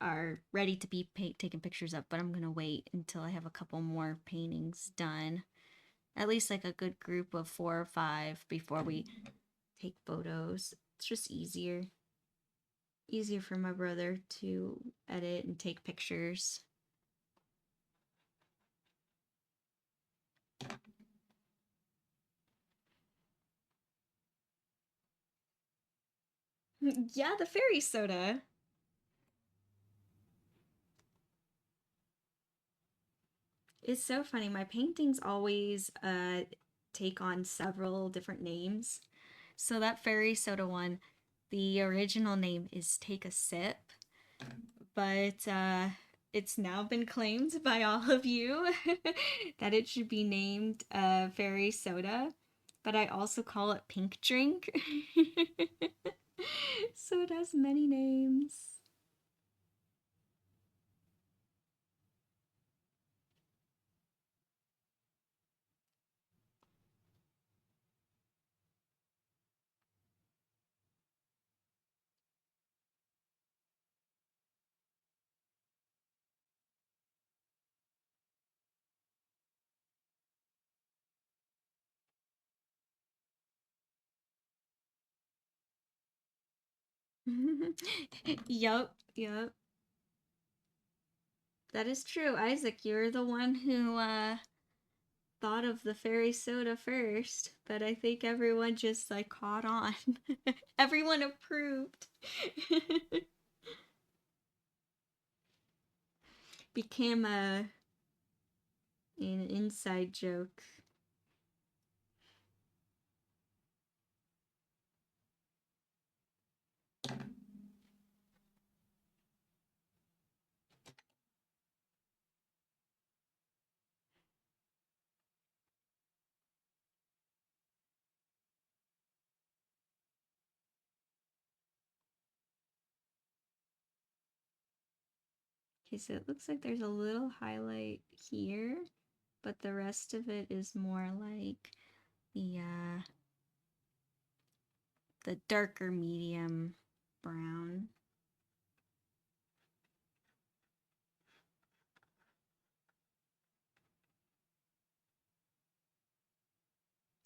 are ready to be taken pictures of, but I'm gonna wait until I have a couple more paintings done. At least like a good group of 4 or 5 before we take photos. It's just easier for my brother to edit and take pictures. Yeah, the fairy soda. It's so funny. My paintings always take on several different names. So that fairy soda one, the original name is Take a Sip, but it's now been claimed by all of you that it should be named fairy soda, but I also call it pink drink. So it has many names. Yup. That is true. Isaac, you're the one who thought of the fairy soda first, but I think everyone just like caught on. Everyone approved. Became an inside joke. Okay, so it looks like there's a little highlight here, but the rest of it is more like the darker medium brown.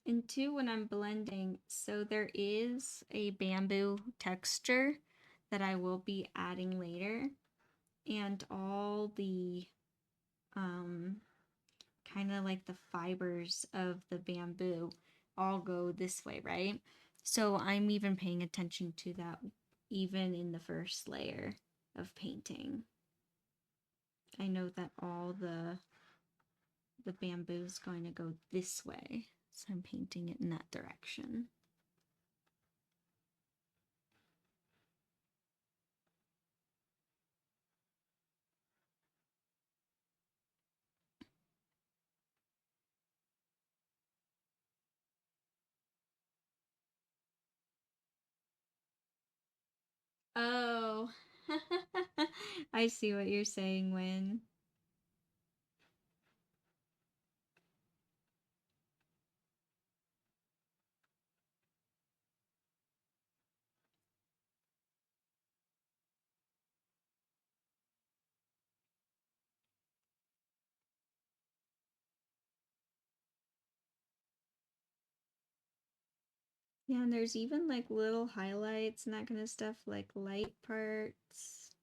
And two, when I'm blending, so there is a bamboo texture that I will be adding later, and all the kind of like the fibers of the bamboo all go this way, right? So I'm even paying attention to that even in the first layer of painting. I know that all the bamboo is going to go this way, so I'm painting it in that direction. Oh, I see what you're saying, Win. Yeah, and there's even like little highlights and that kind of stuff, like light parts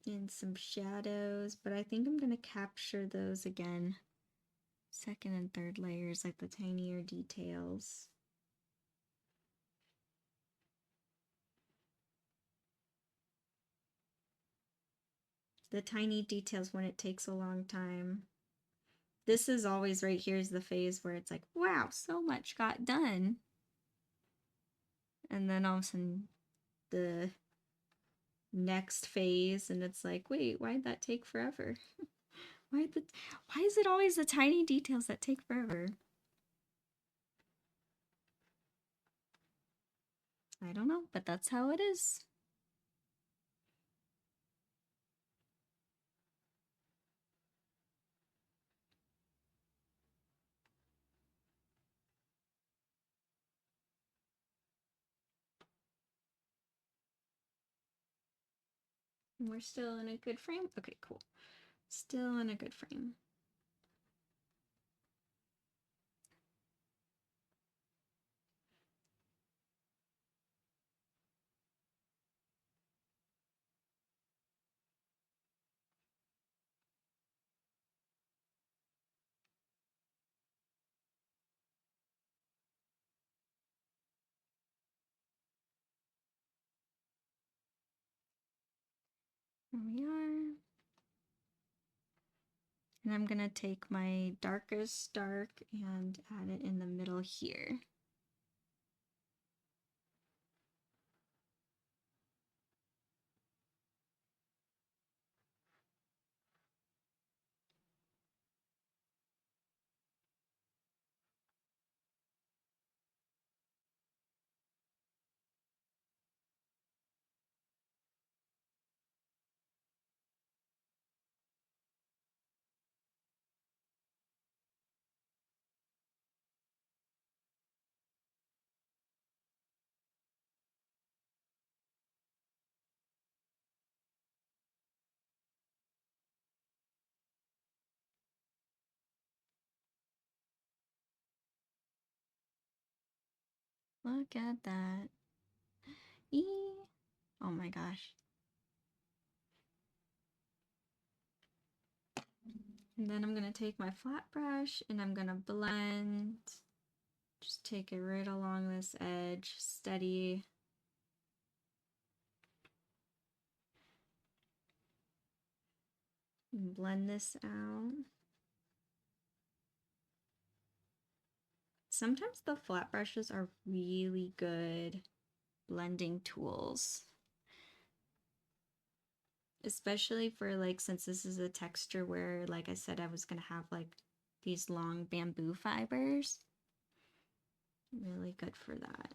and some shadows, but I think I'm gonna capture those again. Second and third layers, like the tinier details. The tiny details when it takes a long time. This is always right here's the phase where it's like, wow, so much got done. And then all of a sudden the next phase and it's like, wait, why'd that take forever? why is it always the tiny details that take forever? I don't know, but that's how it is. And we're still in a good frame? Okay, cool. Still in a good frame. There we are. And I'm gonna take my darkest dark and add it in the middle here. Look at that. Eee. Oh my gosh. And then I'm gonna take my flat brush and I'm gonna blend. Just take it right along this edge, steady. And blend this out. Sometimes the flat brushes are really good blending tools. Especially for like, since this is a texture where, like I said, I was gonna have like these long bamboo fibers. Really good for that.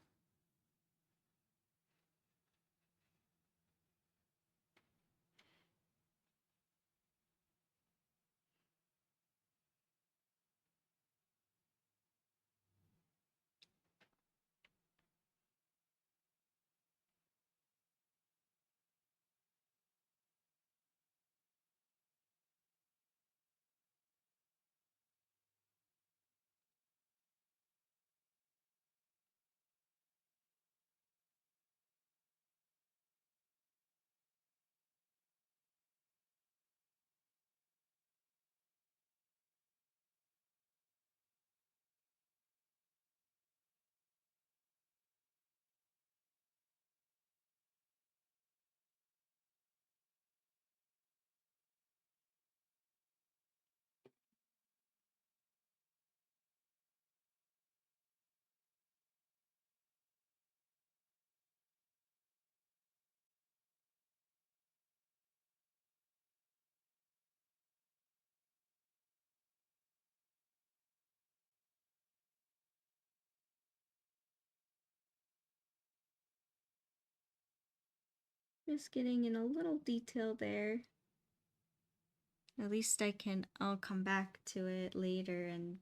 Just getting in a little detail there. At least I'll come back to it later and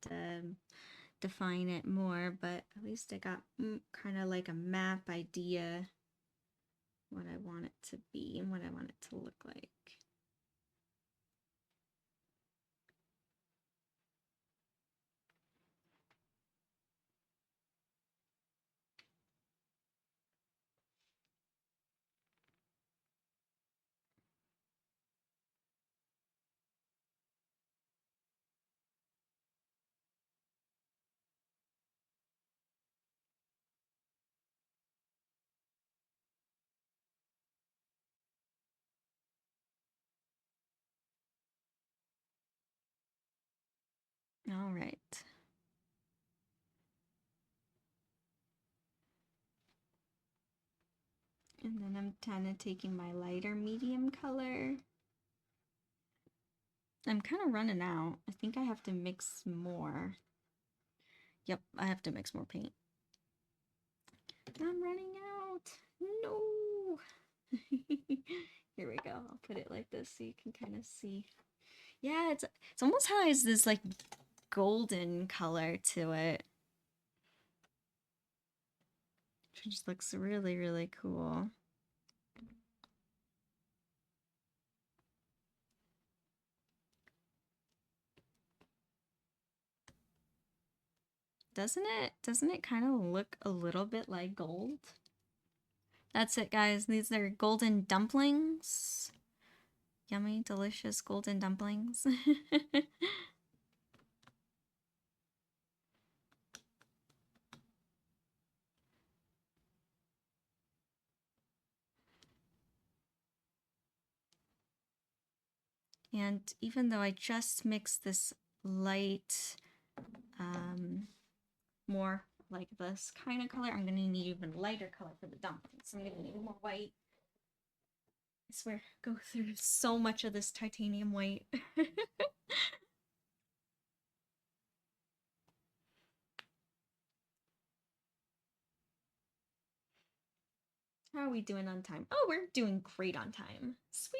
define it more, but at least I got kind of like a map idea what I want it to be and what I want it to look like. All right. And then I'm kind of taking my lighter medium color. I'm kind of running out. I think I have to mix more. Yep, I have to mix more paint. I'm running out. No. Here we go. I'll put it like this so you can kind of see. Yeah, it's almost has this like golden color to it. It just looks really, really cool. Doesn't it? Doesn't it kind of look a little bit like gold? That's it, guys. These are golden dumplings. Yummy, delicious golden dumplings. And even though I just mixed this light, more like this kind of color, I'm gonna need even lighter color for the dumplings. I'm gonna need more white. I swear, go through so much of this titanium white. How are we doing on time? Oh, we're doing great on time. Sweet.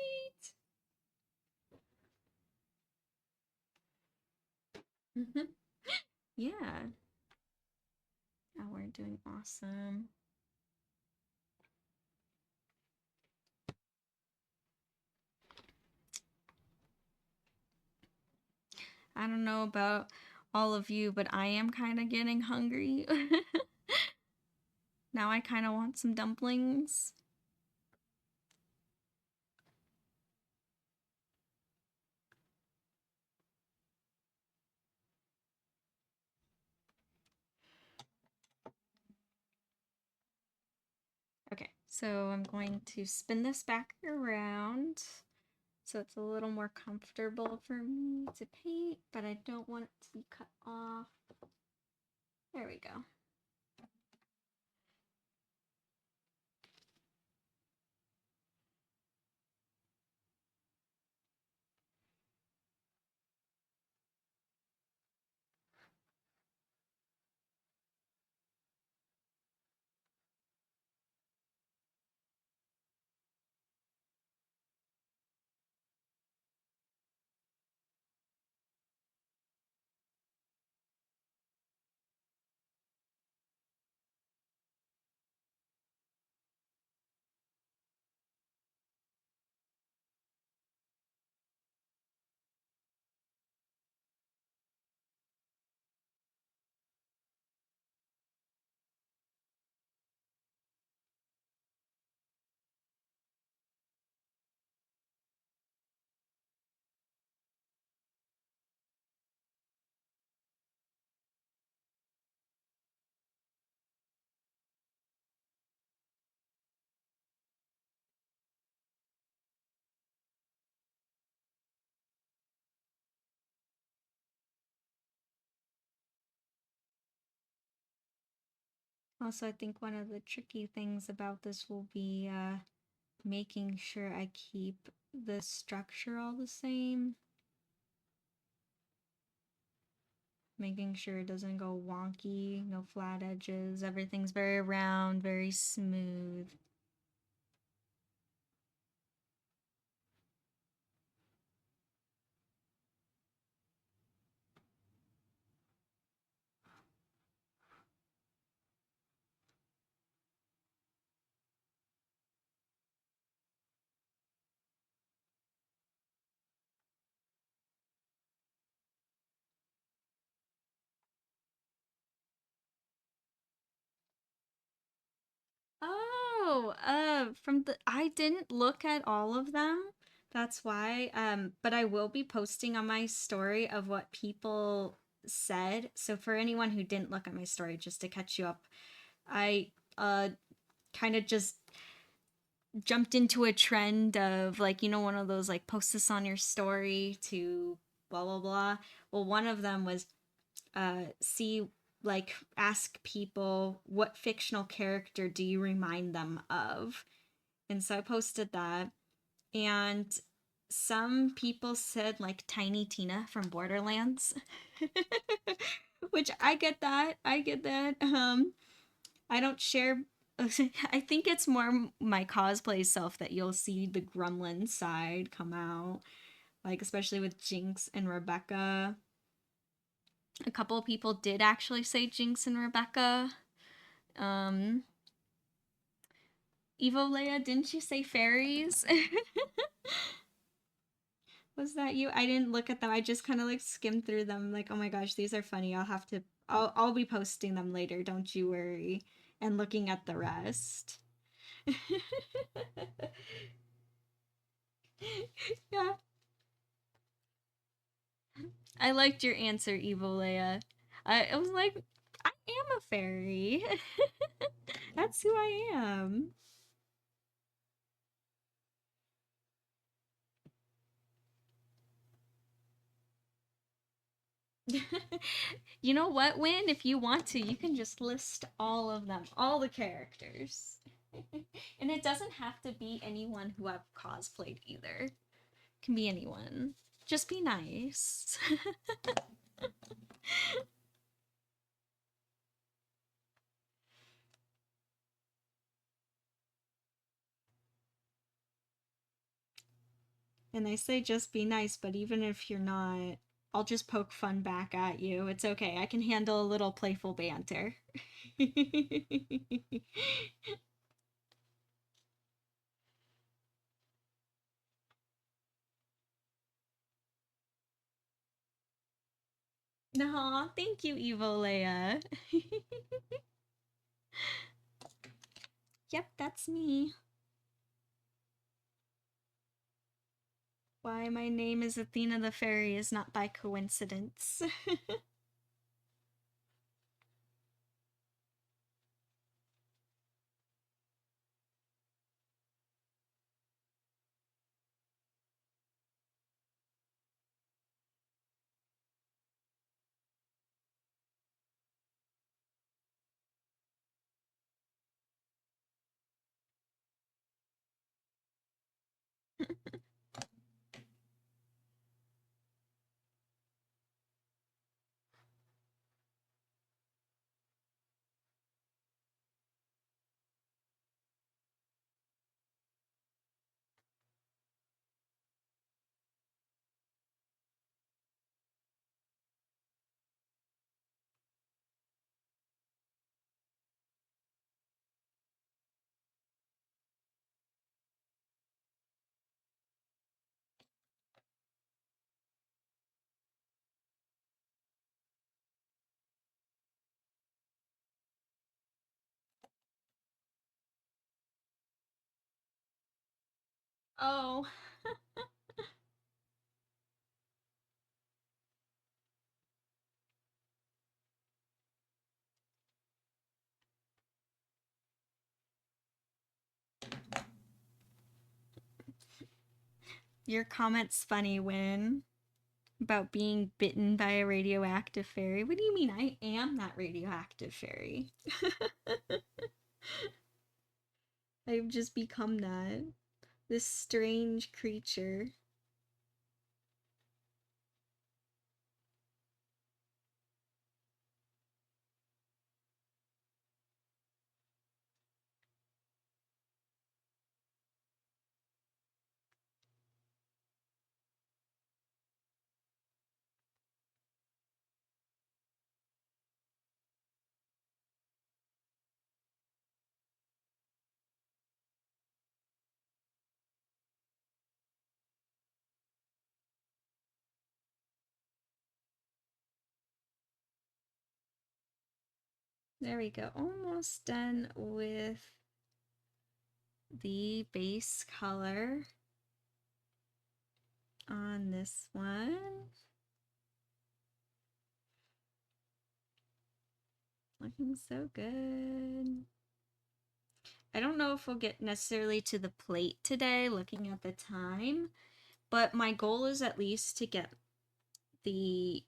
Yeah. Oh, we're doing awesome. I don't know about all of you, but I am kind of getting hungry. Now I kind of want some dumplings. Okay, so I'm going to spin this back around so it's a little more comfortable for me to paint, but I don't want it to be cut off. There we go. Also, I think one of the tricky things about this will be making sure I keep the structure all the same. Making sure it doesn't go wonky, no flat edges. Everything's very round, very smooth. Oh, I didn't look at all of them. That's why. But I will be posting on my story of what people said. So for anyone who didn't look at my story, just to catch you up, I kind of just jumped into a trend of like, one of those like post this on your story to blah blah blah. Well, one of them was see like ask people what fictional character do you remind them of, and so I posted that, and some people said like Tiny Tina from Borderlands. Which I get that. I don't share. I think it's more my cosplay self that you'll see the gremlin side come out, like especially with Jinx and Rebecca. A couple of people did actually say Jinx and Rebecca. Um, Evo Leia, didn't you say fairies? Was that you? I didn't look at them. I just kind of like skimmed through them. Like, oh my gosh, these are funny. I'll have to. I'll be posting them later. Don't you worry. And looking at the rest. Yeah, I liked your answer, Evo Leia. I was like, I am a fairy. That's who I am. You know what, Win? If you want to, you can just list all of them, all the characters. And it doesn't have to be anyone who I've cosplayed either. It can be anyone. Just be nice. And I say just be nice, but even if you're not, I'll just poke fun back at you. It's okay. I can handle a little playful banter. Aw, thank you, Evo Leia. Yep, that's me. Why my name is Athena the Fairy is not by coincidence. Oh, your comment's funny, Win, about being bitten by a radioactive fairy. What do you mean? I am that radioactive fairy. I've just become that. This strange creature. There we go. Almost done with the base color on this one. Looking so good. I don't know if we'll get necessarily to the plate today, looking at the time, but my goal is at least to get the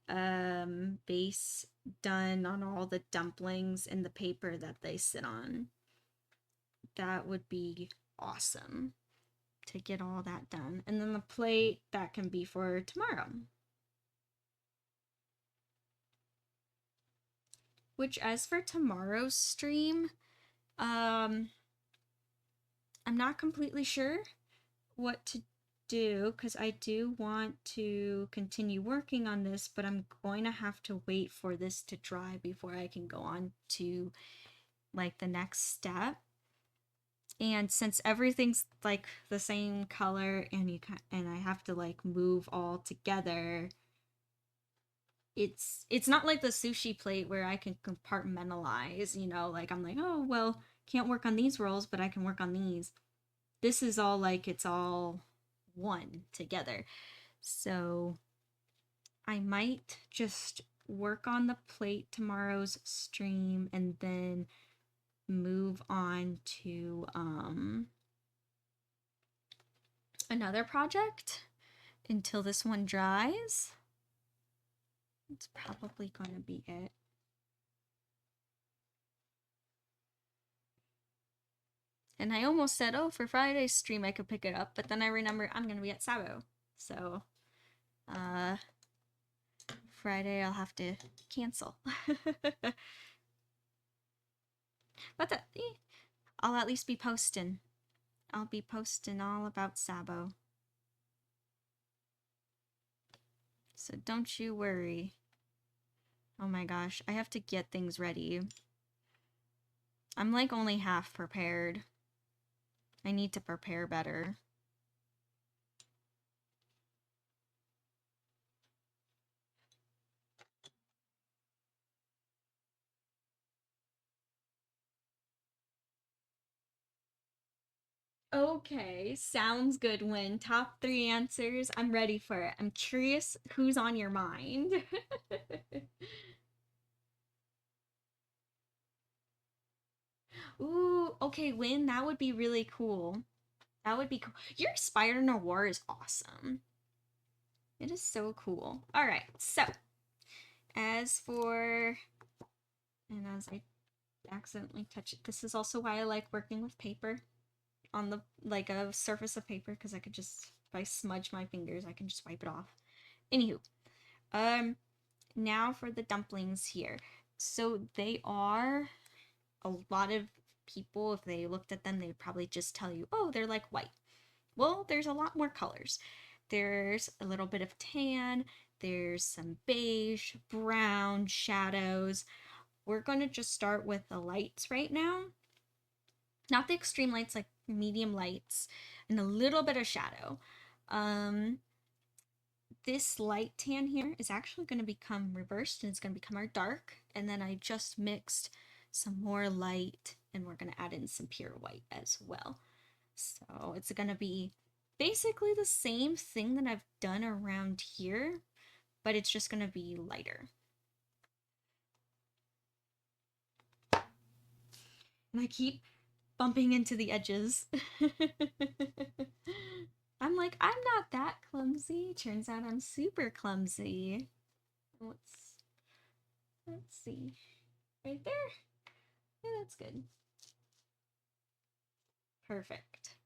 base done on all the dumplings and the paper that they sit on. That would be awesome to get all that done. And then the plate, that can be for tomorrow. Which, as for tomorrow's stream, I'm not completely sure what to do because I do want to continue working on this, but I'm going to have to wait for this to dry before I can go on to like the next step. And since everything's like the same color and I have to like move all together, it's not like the sushi plate where I can compartmentalize, you know, like I'm like, oh well, can't work on these rolls, but I can work on these. This is all like it's all one together. So I might just work on the plate tomorrow's stream and then move on to another project until this one dries. It's probably gonna be it. And I almost said, oh, for Friday's stream I could pick it up, but then I remember I'm gonna be at Sabo. So Friday I'll have to cancel. But I'll at least be posting. I'll be posting all about Sabo. So don't you worry. Oh my gosh, I have to get things ready. I'm like only half prepared. I need to prepare better. Okay, sounds good, Win. Top 3 answers. I'm ready for it. I'm curious who's on your mind. Ooh, okay, Win, that would be really cool. That would be cool. Your Spider Noir is awesome. It is so cool. All right, so as for, and as I accidentally touch it, this is also why I like working with paper on the, like a surface of paper, because I could just, if I smudge my fingers, I can just wipe it off. Anywho, now for the dumplings here. So they are, a lot of people, if they looked at them, they'd probably just tell you, oh, they're like white. Well, there's a lot more colors. There's a little bit of tan, there's some beige, brown, shadows. We're going to just start with the lights right now. Not the extreme lights, like medium lights, and a little bit of shadow. This light tan here is actually going to become reversed and it's going to become our dark. And then I just mixed some more light and we're going to add in some pure white as well. So it's going to be basically the same thing that I've done around here, but it's just going to be lighter. And I keep bumping into the edges. I'm like, I'm not that clumsy. Turns out I'm super clumsy. Let's see. Right there? Yeah, that's good. Perfect.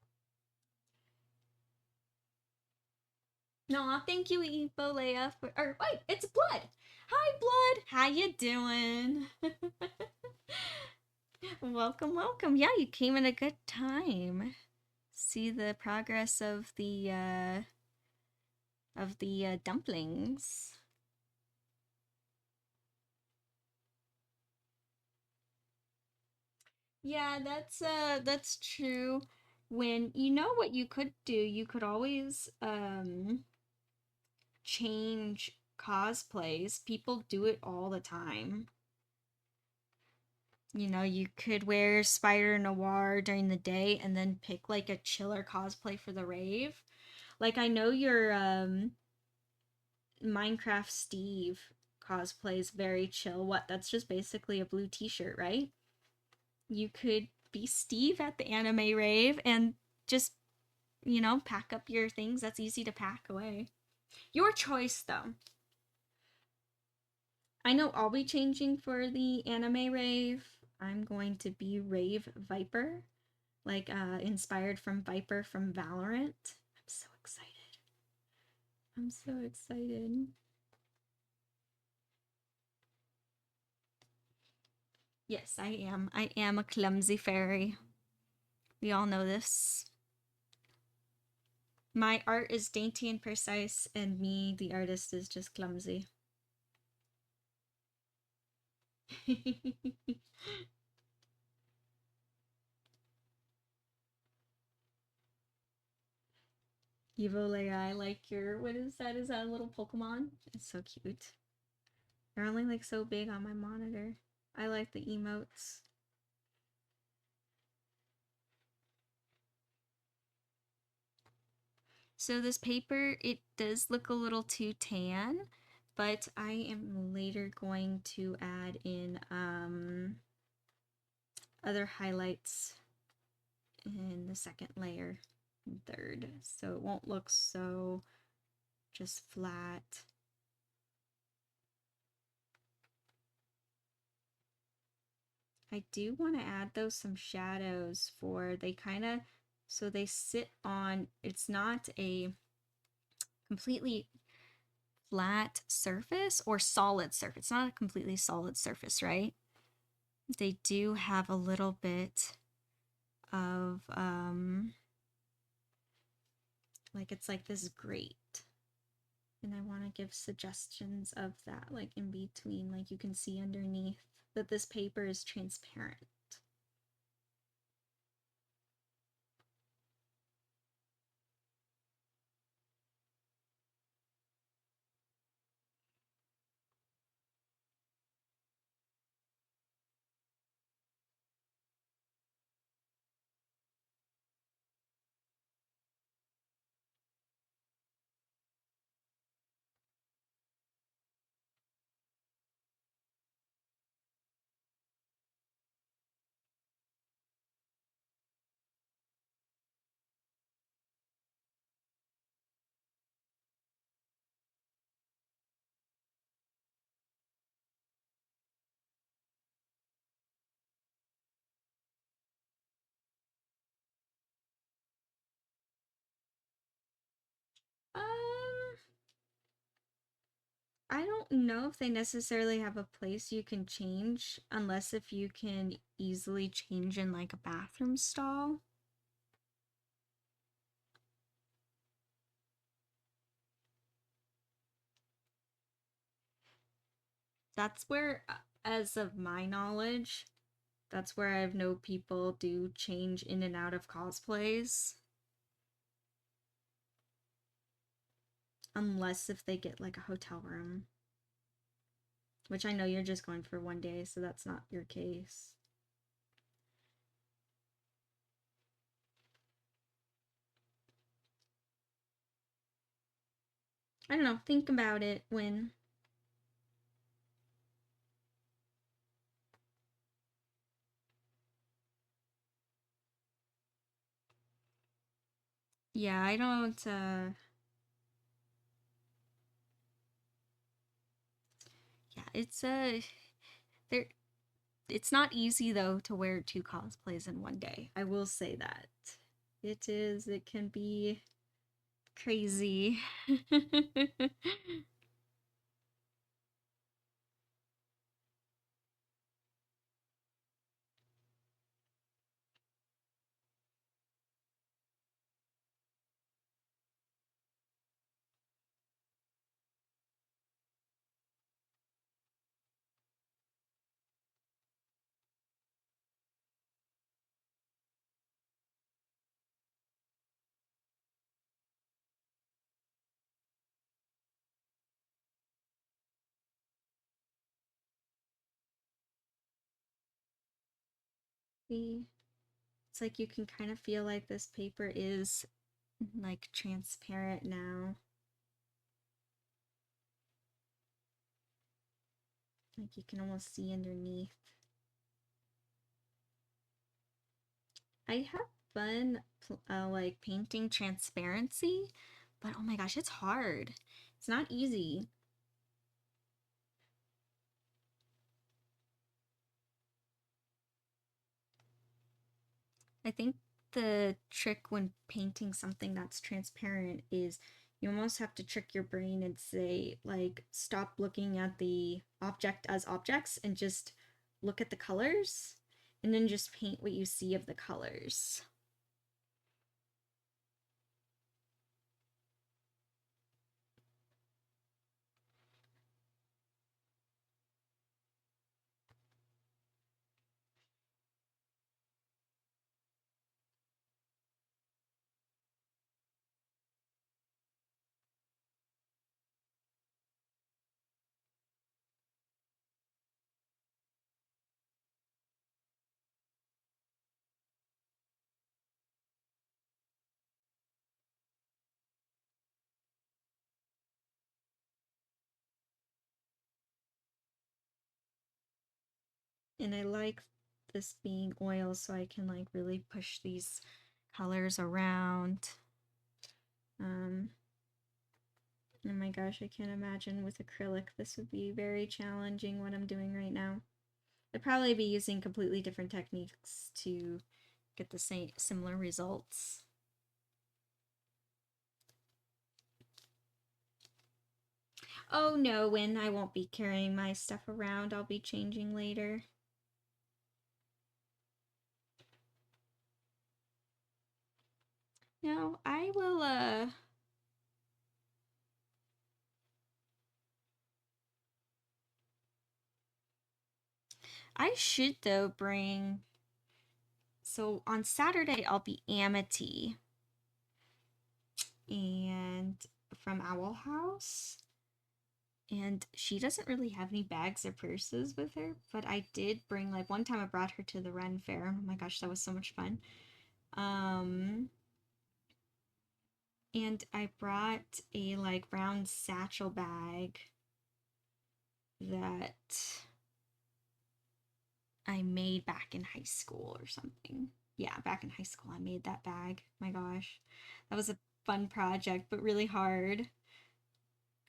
No, thank you, Ebolea. Or wait, it's Blood. Hi, Blood. How you doing? Welcome, welcome. Yeah, you came at a good time. See the progress of the dumplings. Yeah, that's true. When you know what you could do, you could always change cosplays. People do it all the time. You know, you could wear Spider Noir during the day and then pick like a chiller cosplay for the rave. Like I know your Minecraft Steve cosplay is very chill. What? That's just basically a blue t-shirt, right? You could be Steve at the anime rave and just, you know, pack up your things. That's easy to pack away. Your choice though. I know I'll be changing for the anime rave. I'm going to be Rave Viper, like inspired from Viper from Valorant. I'm so excited. I'm so excited. Yes, I am. I am a clumsy fairy. We all know this. My art is dainty and precise, and me, the artist, is just clumsy. Evo I like your, what is that? Is that a little Pokemon? It's so cute. They're only like so big on my monitor. I like the emotes. So this paper, it does look a little too tan, but I am later going to add in other highlights in the second layer and third, so it won't look so just flat. I do want to add though some shadows for they kind of, so they sit on, it's not a completely flat surface or solid surface. It's not a completely solid surface, right? They do have a little bit of like it's like this grate, and I want to give suggestions of that like in between, like you can see underneath that this paper is transparent. Um, I don't know if they necessarily have a place you can change, unless if you can easily change in like a bathroom stall. That's where, as of my knowledge, that's where I've know people do change in and out of cosplays. Unless if they get like a hotel room. Which I know you're just going for one day, so that's not your case. I don't know, think about it when. Yeah, I don't, yeah, it's, there, it's not easy though to wear two cosplays in one day. I will say that. It can be crazy. See? It's like you can kind of feel like this paper is like transparent now. Like you can almost see underneath. I have fun like painting transparency, but oh my gosh, it's hard. It's not easy. I think the trick when painting something that's transparent is you almost have to trick your brain and say, like, stop looking at the object as objects and just look at the colors, and then just paint what you see of the colors. And I like this being oil so I can like really push these colors around. Oh my gosh, I can't imagine with acrylic. This would be very challenging what I'm doing right now. I'd probably be using completely different techniques to get the same similar results. Oh no, Win, I won't be carrying my stuff around. I'll be changing later. No, I will, I should, though, bring... So, on Saturday, I'll be Amity. And from Owl House. And she doesn't really have any bags or purses with her, but I did bring, like, one time I brought her to the Ren Fair. Oh my gosh, that was so much fun. And I brought a, like, brown satchel bag that I made back in high school or something. Yeah, back in high school, I made that bag. My gosh, that was a fun project, but really hard.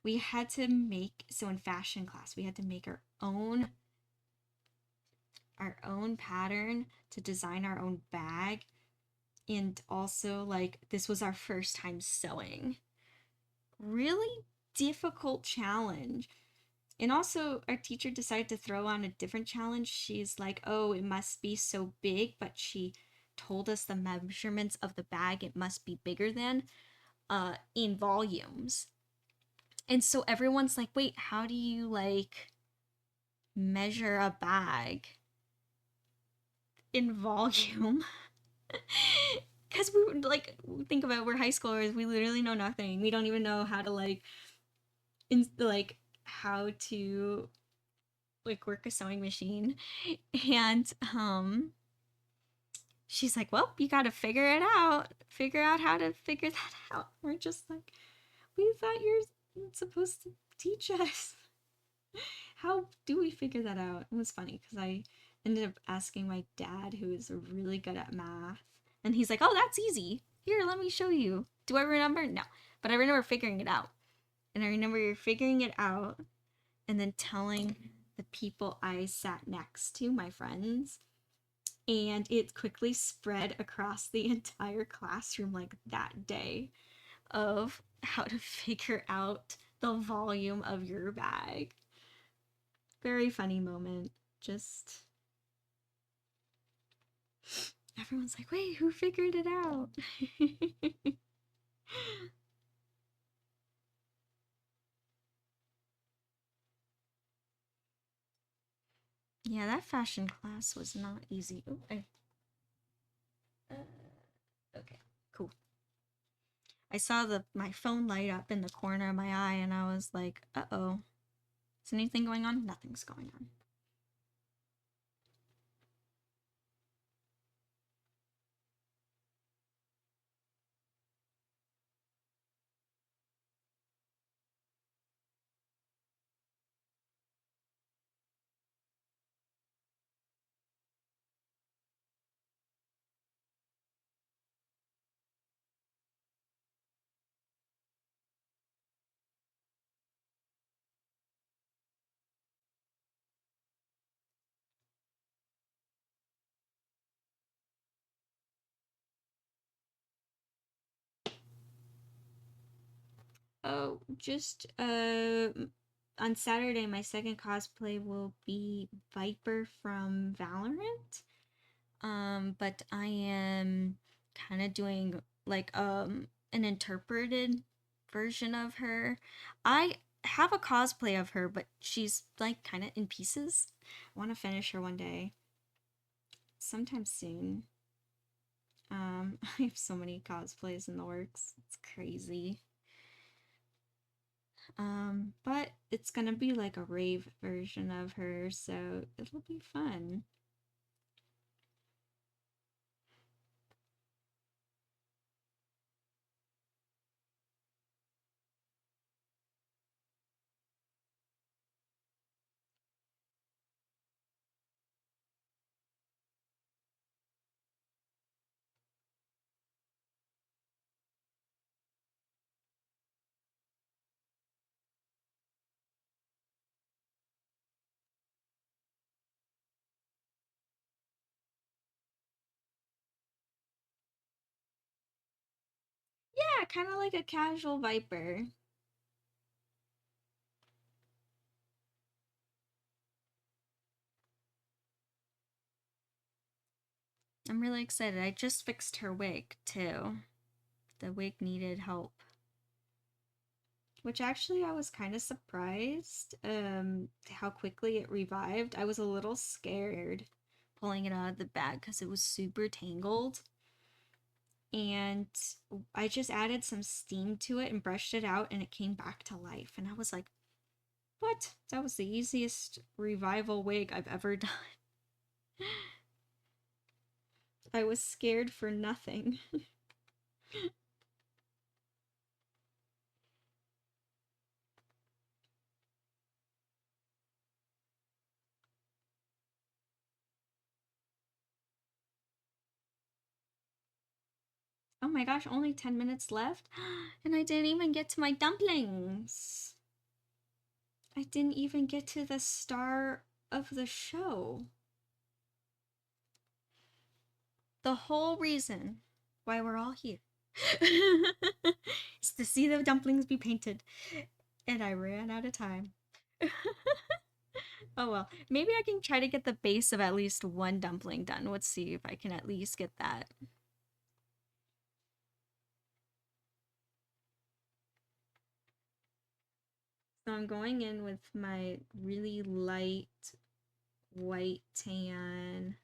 We had to make, so in fashion class, we had to make our own pattern to design our own bag. And also, like, this was our first time sewing. Really difficult challenge. And also, our teacher decided to throw on a different challenge. She's like, oh, it must be so big, but she told us the measurements of the bag it must be bigger than in volumes. And so everyone's like, wait, how do you, like, measure a bag in volume? Because we would, like, think about it, we're high schoolers, we literally know nothing. We don't even know how to, like, how to like work a sewing machine. And she's like, well, you gotta figure it out, figure out how to figure that out. We're just like, we thought you're supposed to teach us. How do we figure that out? It was funny because I ended up asking my dad, who is really good at math, and he's like, oh, that's easy, here, let me show you. Do I remember? No, but I remember figuring it out. And I remember figuring it out and then telling the people I sat next to, my friends, and it quickly spread across the entire classroom like that day of how to figure out the volume of your bag. Very funny moment. Just everyone's like, wait, who figured it out? Yeah, that fashion class was not easy. Oh, okay, cool. I saw my phone light up in the corner of my eye, and I was like, uh-oh. Is anything going on? Nothing's going on. Oh, just on Saturday my second cosplay will be Viper from Valorant. But I am kind of doing like an interpreted version of her. I have a cosplay of her, but she's like kind of in pieces. I want to finish her one day, sometime soon. I have so many cosplays in the works. It's crazy. But it's gonna be like a rave version of her, so it'll be fun. Yeah, kind of like a casual Viper. I'm really excited. I just fixed her wig too. The wig needed help. Which actually I was kind of surprised how quickly it revived. I was a little scared pulling it out of the bag because it was super tangled. And I just added some steam to it and brushed it out and it came back to life. And I was like, what? That was the easiest revival wig I've ever done. I was scared for nothing. Oh my gosh, only 10 minutes left? And I didn't even get to my dumplings. I didn't even get to the star of the show. The whole reason why we're all here is to see the dumplings be painted. And I ran out of time. Oh well, maybe I can try to get the base of at least one dumpling done. Let's see if I can at least get that. So I'm going in with my really light white tan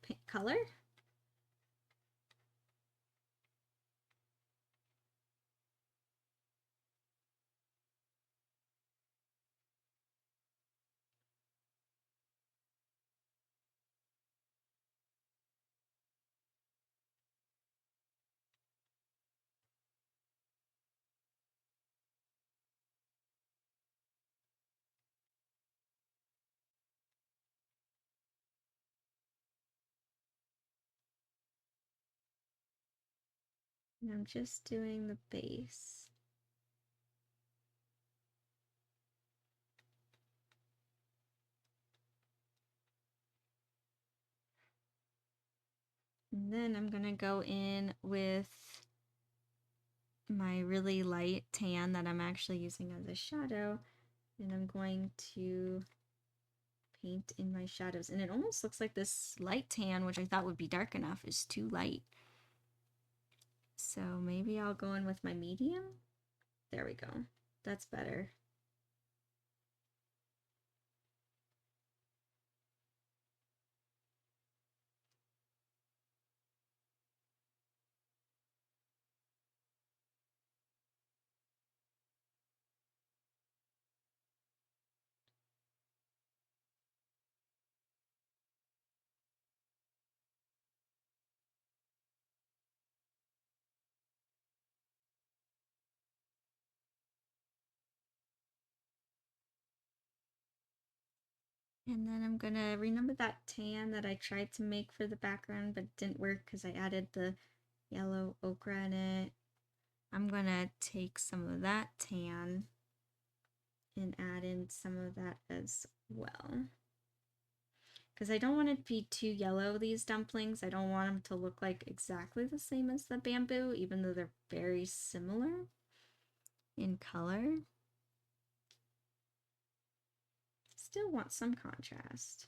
pink color. And I'm just doing the base. And then I'm gonna go in with my really light tan that I'm actually using as a shadow. And I'm going to paint in my shadows. And it almost looks like this light tan, which I thought would be dark enough, is too light. So maybe I'll go in with my medium. There we go. That's better. And then I'm gonna remember that tan that I tried to make for the background but didn't work because I added the yellow ochre in it. I'm gonna take some of that tan and add in some of that as well. because I don't want it to be too yellow, these dumplings. I don't want them to look like exactly the same as the bamboo, even though they're very similar in color. Still want some contrast.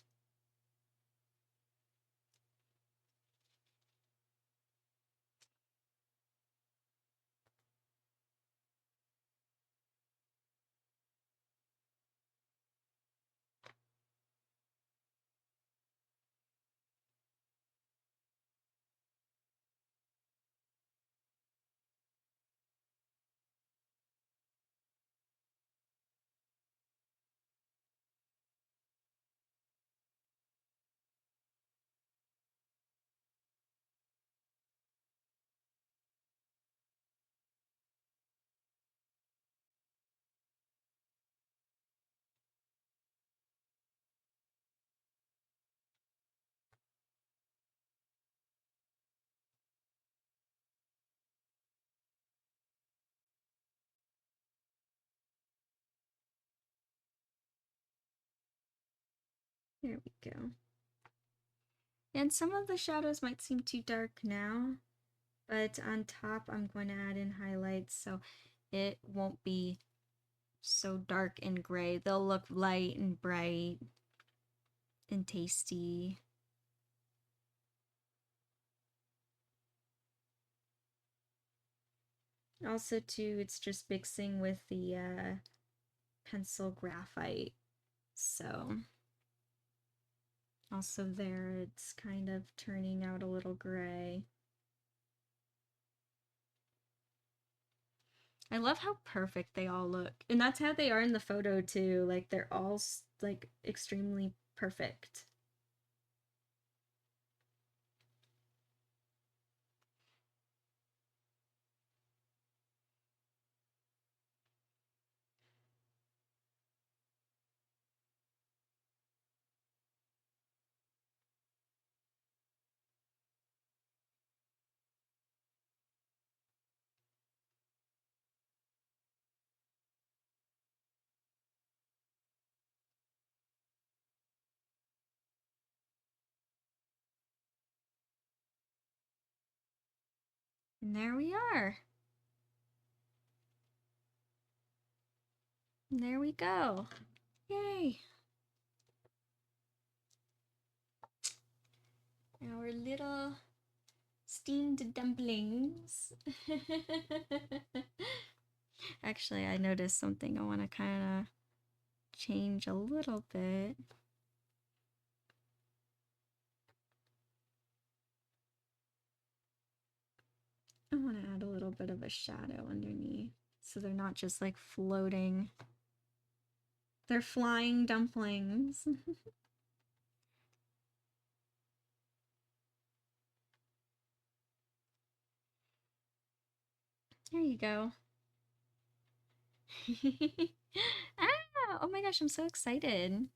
There we go. And some of the shadows might seem too dark now, but on top I'm going to add in highlights so it won't be so dark and gray. They'll look light and bright and tasty. Also too, it's just mixing with the pencil graphite, so also there it's kind of turning out a little gray. I love how perfect they all look, and that's how they are in the photo too. Like they're all like extremely perfect. And there we are. And there we go. Yay! Our little steamed dumplings. Actually, I noticed something I want to kind of change a little bit. I want to add a little bit of a shadow underneath so they're not just like floating. They're flying dumplings. There you go. Ah, oh my gosh, I'm so excited.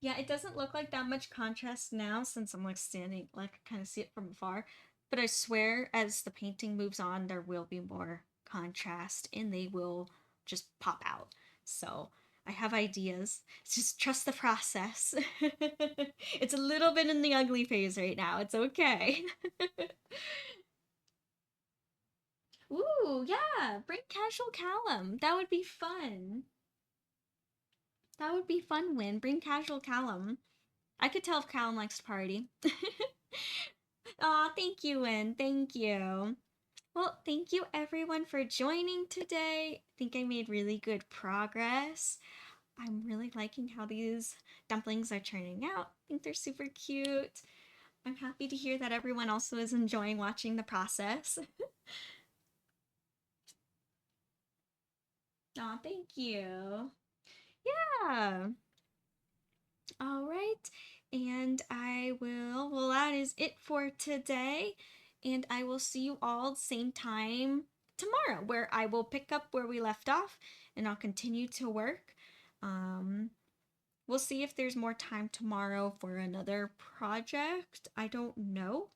Yeah, it doesn't look like that much contrast now since I'm like standing, like I kind of see it from afar. But I swear as the painting moves on, there will be more contrast and they will just pop out. So I have ideas. Just trust the process. It's a little bit in the ugly phase right now. It's okay. Ooh, yeah, bring casual Callum. That would be fun. That would be fun, Win. Bring casual Callum. I could tell if Callum likes to party. Aw, thank you, Win. Thank you. Well, thank you everyone for joining today. I think I made really good progress. I'm really liking how these dumplings are turning out. I think they're super cute. I'm happy to hear that everyone also is enjoying watching the process. Aw, thank you. Yeah. All right. And well, that is it for today. And I will see you all same time tomorrow, where I will pick up where we left off and I'll continue to work. Um, we'll see if there's more time tomorrow for another project. I don't know.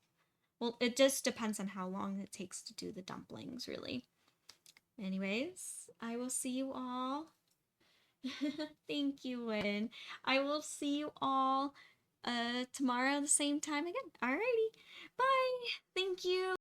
Well, it just depends on how long it takes to do the dumplings, really. Anyways, I will see you all Thank you, Win. I will see you all tomorrow at the same time again. Alrighty. Bye. Thank you.